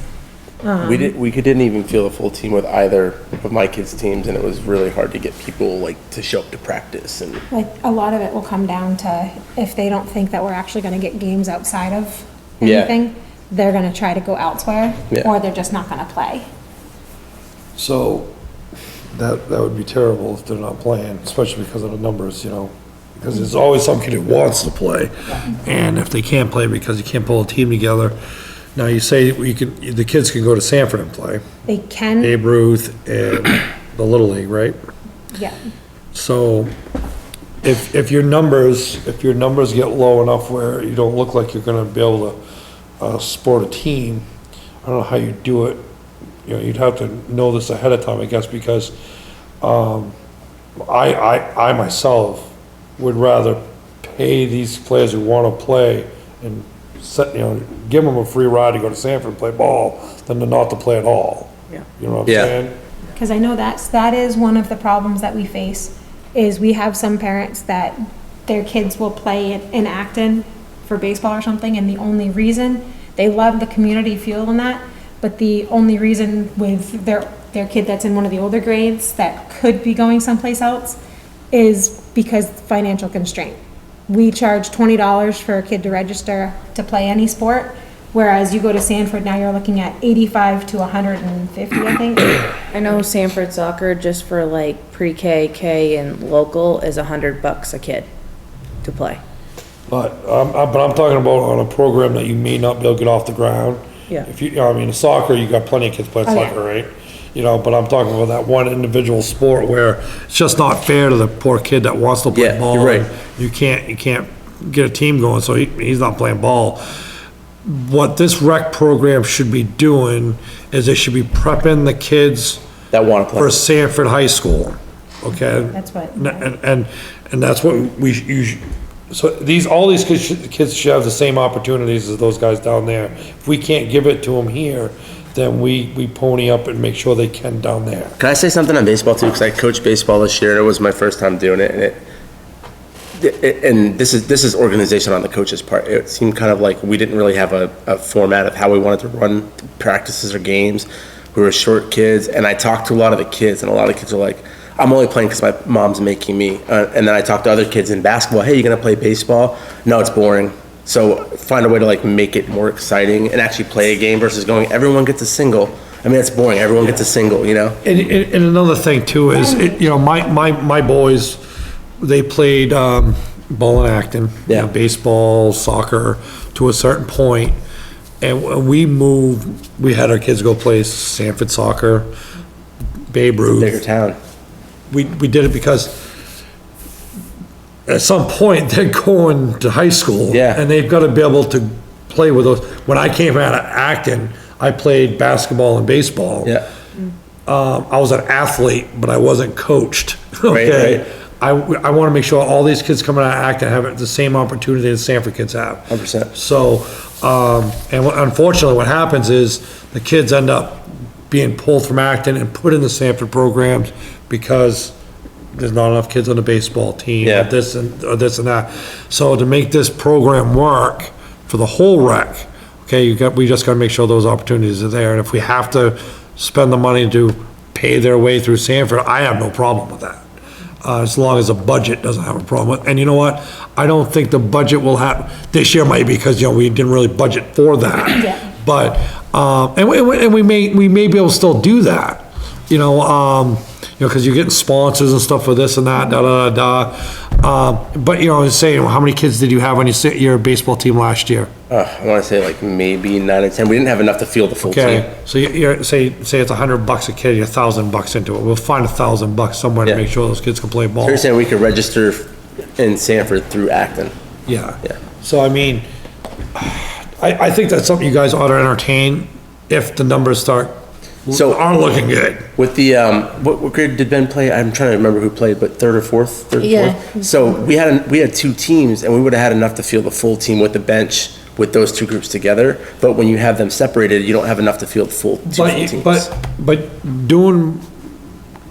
We didn't even field a full team with either of my kids' teams, and it was really hard to get people like to show up to practice and. Like, a lot of it will come down to if they don't think that we're actually gonna get games outside of Yeah. anything, they're gonna try to go elsewhere, Yeah. or they're just not gonna play. So, that would be terrible if they're not playing, especially because of the numbers, you know? Because there's always some kid who wants to play, and if they can't play because you can't pull a team together, now you say the kids can go to Sanford and play, They can, Babe Ruth and the Little League, right? yeah, So, if your numbers get low enough where you don't look like you're gonna be able to, sport a team, I don't know how you do it. You know, you'd have to know this ahead of time, I guess, because, I myself would rather pay these players who wanna play and set, give them a free ride to go to Sanford and play ball than to not to play at all. Yeah. You know what I'm Yeah. saying? Because I know that is one of the problems that we face, is we have some parents that their kids will play in Acton for baseball or something, and the only reason, they love the community feel in that, but the only reason with their kid that's in one of the older grades that could be going someplace else is because financial constraint. We charge $20 for a kid to register to play any sport, whereas you go to Sanford, now you're looking at 85 to 150, I think. I know Sanford soccer, just for like pre-K, K, and local, is $100 a kid to play. But I'm talking about on a program that you may not be able to get off the ground. Yeah. If you, I mean, soccer, you got plenty of kids playing Oh, yeah. soccer, right? But I'm talking about that one individual sport where it's just not fair to the poor kid that wants to play Yeah, ball. you're right. You can't get a team going, so he's not playing ball. What this rec program should be doing is they should be prepping the kids That want to play. for Sanford High School, okay? That's what- And that's what so all these kids should have the same opportunities as those guys down there. If we can't give it to them here, then we pony up and make sure they can down there. Can I say something on baseball too? Because I coached baseball this year, and it was my first time doing it, and this is organization on the coach's part. It seemed kind of like we didn't really have a format of how we wanted to run practices or games. We were short kids, and I talked to a lot of the kids, and a lot of kids were like, I'm only playing because my mom's making me. And then I talked to other kids in basketball, hey, you gonna play baseball? No, it's boring. So find a way to like make it more exciting and actually play a game versus going, everyone gets a single. I mean, it's boring, everyone gets a single, you know? And another thing too is, my boys, they played, ball and Acton. Yeah. Baseball, soccer, to a certain point. And when we moved, we had our kids go play Sanford soccer, Babe Ruth. Bigger town. We did it because at some point they're going to high school. Yeah. And they've got to be able to play with those. When I came out of Acton, I played basketball and baseball. Yeah. I was an athlete, but I wasn't coached. Right, Okay. right. I want to make sure all these kids coming out of Acton have the same opportunity that Sanford kids have. 100%. So, and unfortunately, what happens is the kids end up being pulled from Acton and put in the Sanford programs because there's not enough kids on the baseball team, Yeah. or this and that. So to make this program work for the whole rec, okay, we just gotta make sure those opportunities are there. And if we have to spend the money to pay their way through Sanford, I have no problem with that. As long as the budget doesn't have a problem with, and you know what? I don't think the budget will have, this year might be because, we didn't really budget for that. Yeah. But, and we may be able to still do that, because you're getting sponsors and stuff for this and that, but, saying, how many kids did you have on your baseball team last year? I want to say like maybe 9 or 10. We didn't have enough to field the full team. Okay, so you're, say it's $100 a kid, you're $1,000 into it. We'll find $1,000 somewhere to Yeah. make sure those kids can play ball. So you're saying we could register in Sanford through Acton? Yeah. Yeah. So I mean, I think that's something you guys ought to entertain if the numbers So- are looking good. With the, what grade did Ben play? I'm trying to remember who played, but third or fourth? Yeah. So we had 2 teams, and we would have had enough to field the full team with the bench with those 2 groups together. But when you have them separated, you don't have enough to field two full teams. But doing,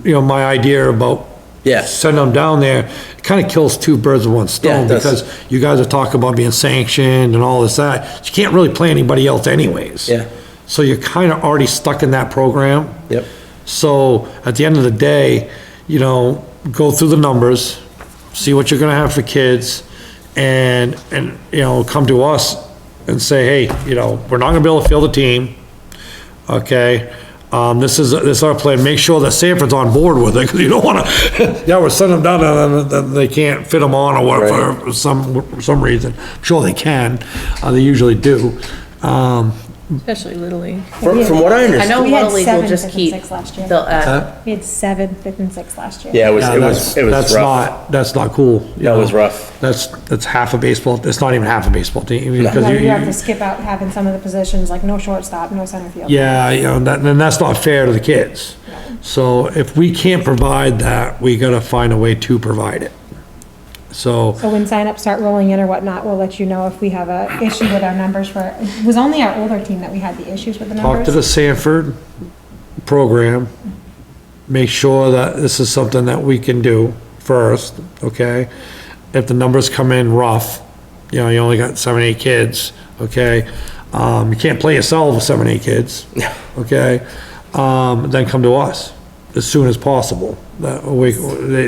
my idea about Yeah. sending them down there, it kind of kills 2 birds with one Yeah, stone, it does. because you guys are talking about being sanctioned and all this, that. You can't really play anybody else anyways. Yeah. So you're kind of already stuck in that program. Yep. So at the end of the day, go through the numbers, see what you're gonna have for kids, and come to us and say, hey, we're not gonna be able to field a team, okay? This is our plan. Make sure that Sanford's on board with it, because you don't wanna, we're sending them down and then they can't fit them on or whatever, for some reason. I'm sure they can, they usually do. Especially Little League. From what I I understand, know We had Little League will 7, just 5th, and keep, 6th last year. they'll add, We had 7, 5th, and 6th last year. yeah, it was That's rough. that's not cool. you That know. was rough. That's half a baseball, it's not even half a baseball team. because And then you- you have to skip out having some of the positions, like no shortstop, no center field. Yeah, you know, then that's not fair to the kids. So if we can't provide that, we gotta find a way to provide it. So, So when signups start rolling in or whatnot, we'll let you know if we have a issue with our numbers for, it was only our older team that we had the issues with the talk to the numbers. Sanford program, make sure that this is something that we can do first, okay? If the numbers come in rough, you know, you only got 7, 8 kids, okay? You can't play yourself with 7, 8 kids, okay? Then come to us as soon as possible. That we,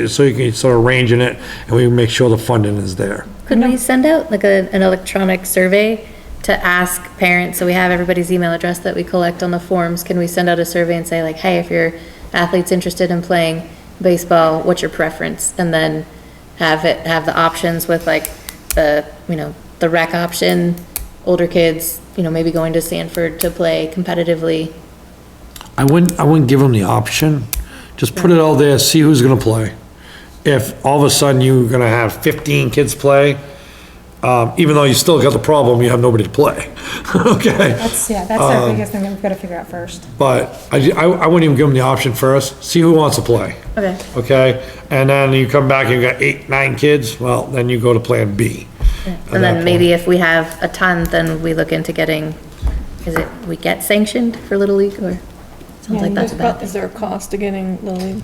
so you can start arranging it and we make sure the funding is there. Could we send out like an electronic survey to ask parents, so we have everybody's email address that we collect on the forms, can we send out a survey and say like, hey, if your athlete's interested in playing baseball, what's your preference? And then have the options with like the, you know, the rec option, older kids, you know, maybe going to Sanford to play competitively. I wouldn't give them the option. Just put it out there, see who's gonna play. If all of a sudden you're gonna have 15 kids play, even though you still got the problem, you have nobody to play, okay? That's our biggest thing that we've gotta figure out first. But I wouldn't even give them the option first, see who wants to play, Okay. okay? And then you come back and you got 8, 9 kids, well, then you go to Plan B. And then maybe if we have a ton, then we look into getting, we get sanctioned for Little League or? Sounds like that's a bad thing. Is there a cost to getting Little League?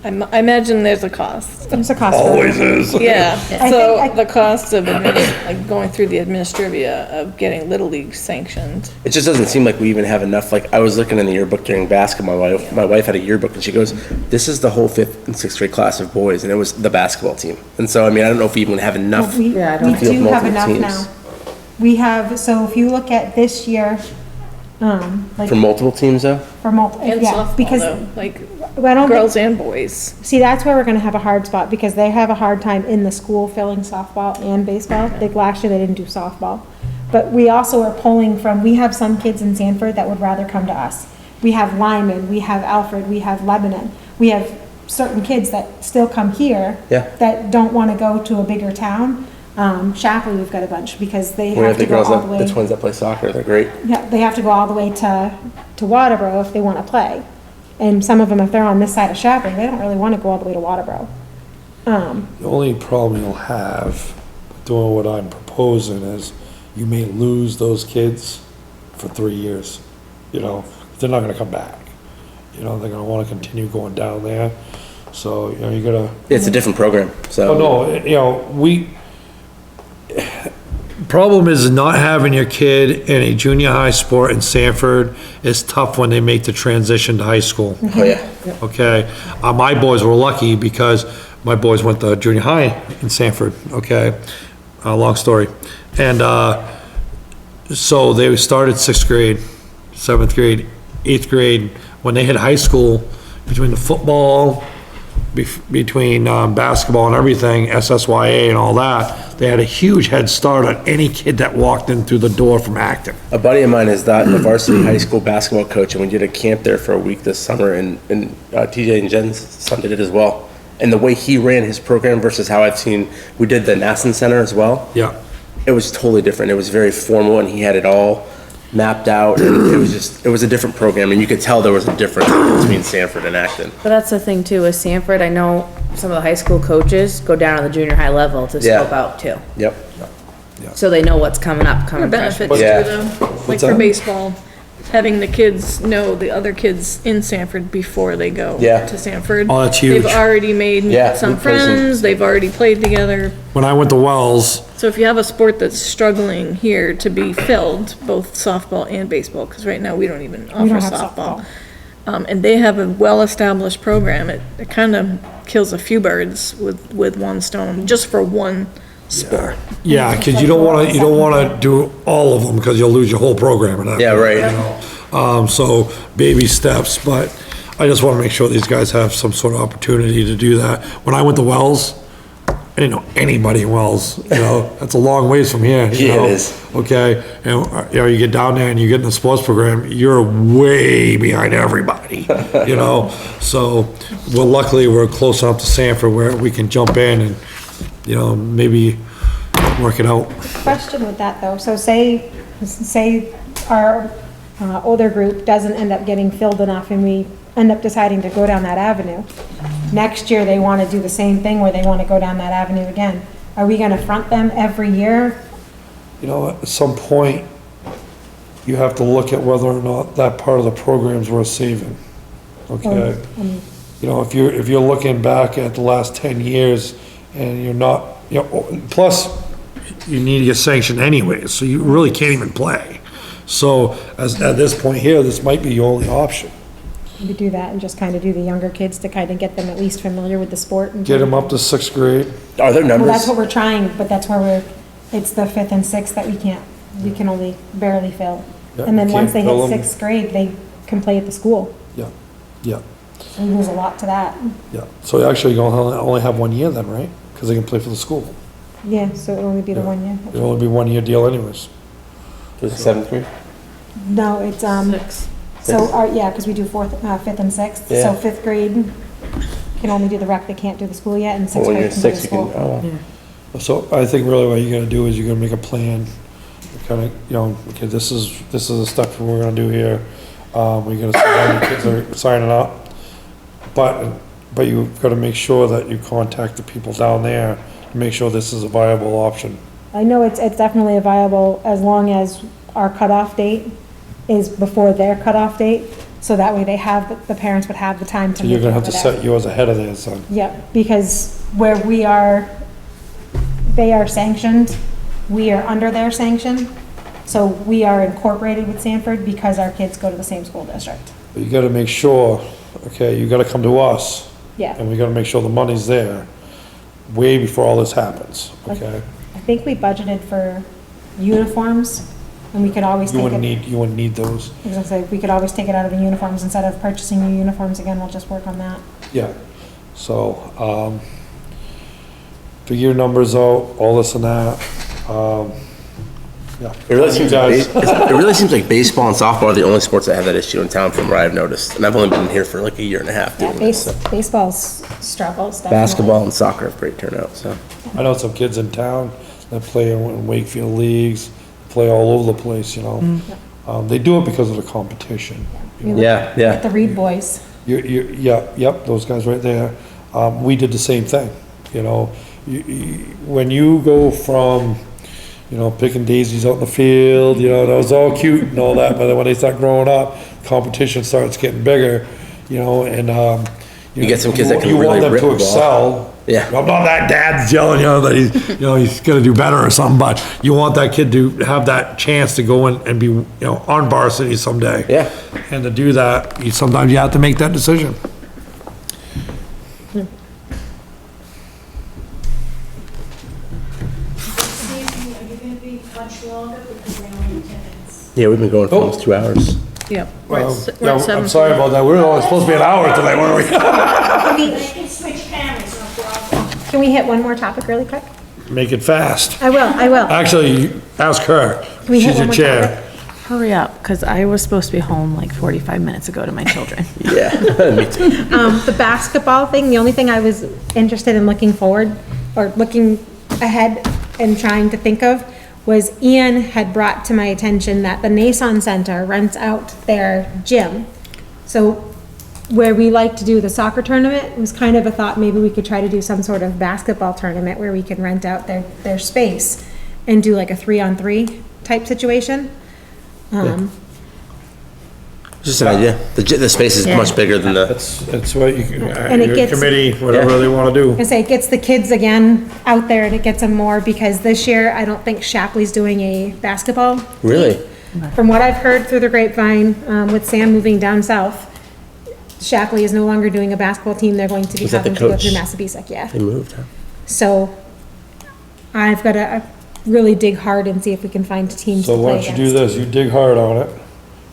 I imagine there's a cost. There's a cost. for it. Always is. Yeah, I so think the cost of like going through the administrivia of getting Little League sanctioned. It just doesn't seem like we even have enough. Like, I was looking in the yearbook during basketball. My wife had a yearbook and she goes, this is the whole 5th and 6th grade class of boys, and it was the basketball team. And so, I mean, I don't know if we even have enough. We Yeah, I don't feel do have multiple enough teams. now. We have, so if you look at this year, like For multiple teams, though? for multiple, And yeah, softball because though, like I don't think, girls and boys. see, that's where we're gonna have a hard spot, because they have a hard time in the school filling softball and baseball. Like last year, they didn't do softball. But we also are pulling from, we have some kids in Sanford that would rather come to us. We have Lyman, we have Alfred, we have Lebanon. We have certain kids that still come here. Yeah. That don't wanna go to a bigger town. Shapley, we've got a bunch, because they We have have to the go girls, all the way. the twins that play soccer. They're great. Yeah, they have to go all the way to Waterboro if they want to play. And some of them, if they're on this side of Shapley, they don't really want to go all the way to Waterboro. The only problem you'll have doing what I'm proposing is you may lose those kids for 3 years. You know, they're not gonna come back. You know, they're gonna wanna continue going down there. So, you know, you gotta, It's a different program, so. oh, no, you know, problem is not having your kid in a junior high sport in Sanford is tough when they make the transition to high school. Oh, yeah. Okay, my boys were lucky because my boys went to junior high in Sanford, okay? Long story. And, so they started 6th grade, 7th grade, 8th grade. When they hit high school, between the football, between basketball and everything, SSYA and all that, they had a huge head start on any kid that walked in through the door from Acton. A buddy of mine is the varsity high school basketball coach, and we did a camp there for a week this summer, and TJ and Jen's son did it as well. And the way he ran his program versus how I've seen, we did the Nassen Center as well. Yeah. It was totally different. It was very formal, and he had it all mapped out, and it was a different program, and you could tell there was a difference between Sanford and Acton. but that's the thing too, with Sanford, I know some of the high school coaches go down to the junior high level to Yeah. scope out too. Yep. So they know what's coming up, There are coming fresh. benefits Yeah. too, though, like that? for baseball, having the kids know the other kids in Sanford before they go Yeah. to Sanford. Oh, that's huge. They've already made Yeah, some good person. friends, they've already played together. When I went to Wells, So if you have a sport that's struggling here to be filled, both softball and baseball, because right now we don't even We offer don't have softball. And they have a well-established program, it kind of kills a few birds with one stone, just for one sport. yeah, because you don't wanna do all of them, because you'll lose your whole program in that. Yeah, right. So baby steps, but I just wanna make sure these guys have some sort of opportunity to do that. When I went to Wells, didn't know anybody in Wells, you know, that's a long ways from here, you Yeah, it know? is. Okay, and, you know, you get down there and you get in the sports program, you're way behind everybody, you know? So, well, luckily, we're close enough to Sanford where we can jump in and, you know, maybe work it out. Question with that though, so say our older group doesn't end up getting filled enough and we end up deciding to go down that avenue. Next year, they want to do the same thing where they want to go down that avenue again. Are we gonna front them every year? You know, at some point, you have to look at whether or not that part of the program's worth saving, okay? You know, if you're looking back at the last 10 years and you're not, you know, plus, you need to get sanctioned anyways, so you really can't even play. So, at this point here, this might be your only option. We do that and just kind of do the younger kids to kind of get them at least familiar with the sport and. Get them up to 6th grade. Are there Well, that's numbers? what we're trying, but that's where it's the 5th and 6th that we can only barely fill. Yeah, And then you once can't they fill hit 'em. 6th grade, they can play at the school. Yeah, yeah, We lose a lot to that. yeah. So actually, you're gonna only have 1 year then, right? Because they can play for the school. Yeah, so it'll only be the Yeah. 1 year. It'll only be 1 year deal anyways. Was it 7th grade? No, it's, so, yeah, because we do 5th and 6th. So Yeah. 5th grade can only do the rec, they can't do the school yet, and 6th When you're grade can do the 6, you can, school. oh, So I think really what you're gonna do is you're gonna make a plan, kind of, you know, okay, this is the stuff we're gonna do here. We're gonna sit down, the kids are signing up. But you've gotta make sure that you contact the people down there to make sure this is a viable option. I know it's definitely a viable, as long as our cutoff date is before their cutoff date, so that way the parents would have the time to. So you're move gonna have over to there. set yours ahead of theirs, son. Yeah, because where we are, they are sanctioned, we are under their sanction. So we are incorporated with Sanford because our kids go to the same school district. But you gotta make sure, okay, you gotta come to us, Yeah, and we gotta make sure the money's there way before all this happens, okay? I think we budgeted for uniforms, and we could always You take it, wouldn't need those. I was gonna say, we could always take it out of the uniforms, instead of purchasing new uniforms again, we'll just work on that. Yeah, so, figure your numbers out, all this and that, yeah. It really seems like, Guys. it really seems like baseball and softball are the only sports that have that issue in town from what I've noticed. And I've only been here for like a year and a half Yeah, doing this. So. baseball's struggles, definitely. Basketball and soccer have great turnout, so. I know some kids in town that play in Wakefield leagues, play all over the place, you know. They do it because of the competition. Yeah, yeah. The Reed boys. Yep, those guys right there. We did the same thing, you know. When you go from, you know, picking daisies out in the field, you know, that was all cute and all that, but then when they start growing up, competition starts getting bigger, you know, and, You get some kids that can you want really them rip to the ball. excel. Yeah. I'm not that dad's yelling, you know, that he's, you know, he's gonna do better or something, but you want that kid to have that chance to go in and be, you know, on varsity someday. Yeah. And to do that, sometimes you have to make that decision. Are you gonna be much longer because we're only 10 minutes? Yeah, we've been going for almost 2 hours. Yep. Yeah, I'm sorry about that, we were only supposed to be an hour today, weren't we? They can switch cameras, no problem. Can we hit one more topic really quick? Make it fast. I will. Actually, ask her, we hit she's one your more chair. Hurry up, because I was supposed to be home like 45 minutes ago to my children. Yeah, me too. The basketball thing, the only thing I was interested in looking forward, or looking ahead and trying to think of, was Ian had brought to my attention that the Nason Center rents out their gym. So where we like to do the soccer tournament, it was kind of a thought, maybe we could try to do some sort of basketball tournament where we can rent out their space and do like a 3-on-3 type situation. Just an idea. The space is much bigger than the, It's what you, And it your gets- committee, whatever they wanna do. I say it gets the kids again out there and it gets them more, because this year I don't think Shapley's doing a basketball. really? From what I've heard through the grapevine, with Sam moving down south, Shapley is no longer doing a basketball team. They're going to be Was that the having to go coach? through Massabesic, yeah. They moved, huh? So I've got to really dig hard and see if we can find teams to So why play don't you do against. this, you dig hard on it.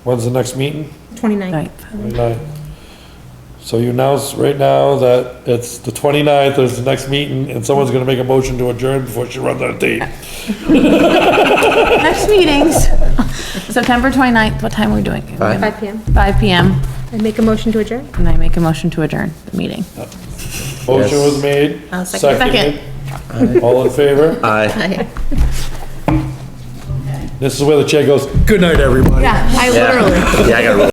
When's the next meeting? 29th. 29th. So you announce right now that it's the 29th, is the next meeting, and someone's gonna make a motion to adjourn before she runs out of date. Next meetings, September 29th, what time are we doing? 5 PM. 5 PM, I make a motion to adjourn. and I make a motion to adjourn the meeting. Motion was made. I'll second. Seconded. All in favor? Aye. This is where the chair goes, good night, everybody. Yeah, I literally. Yeah, I gotta roll.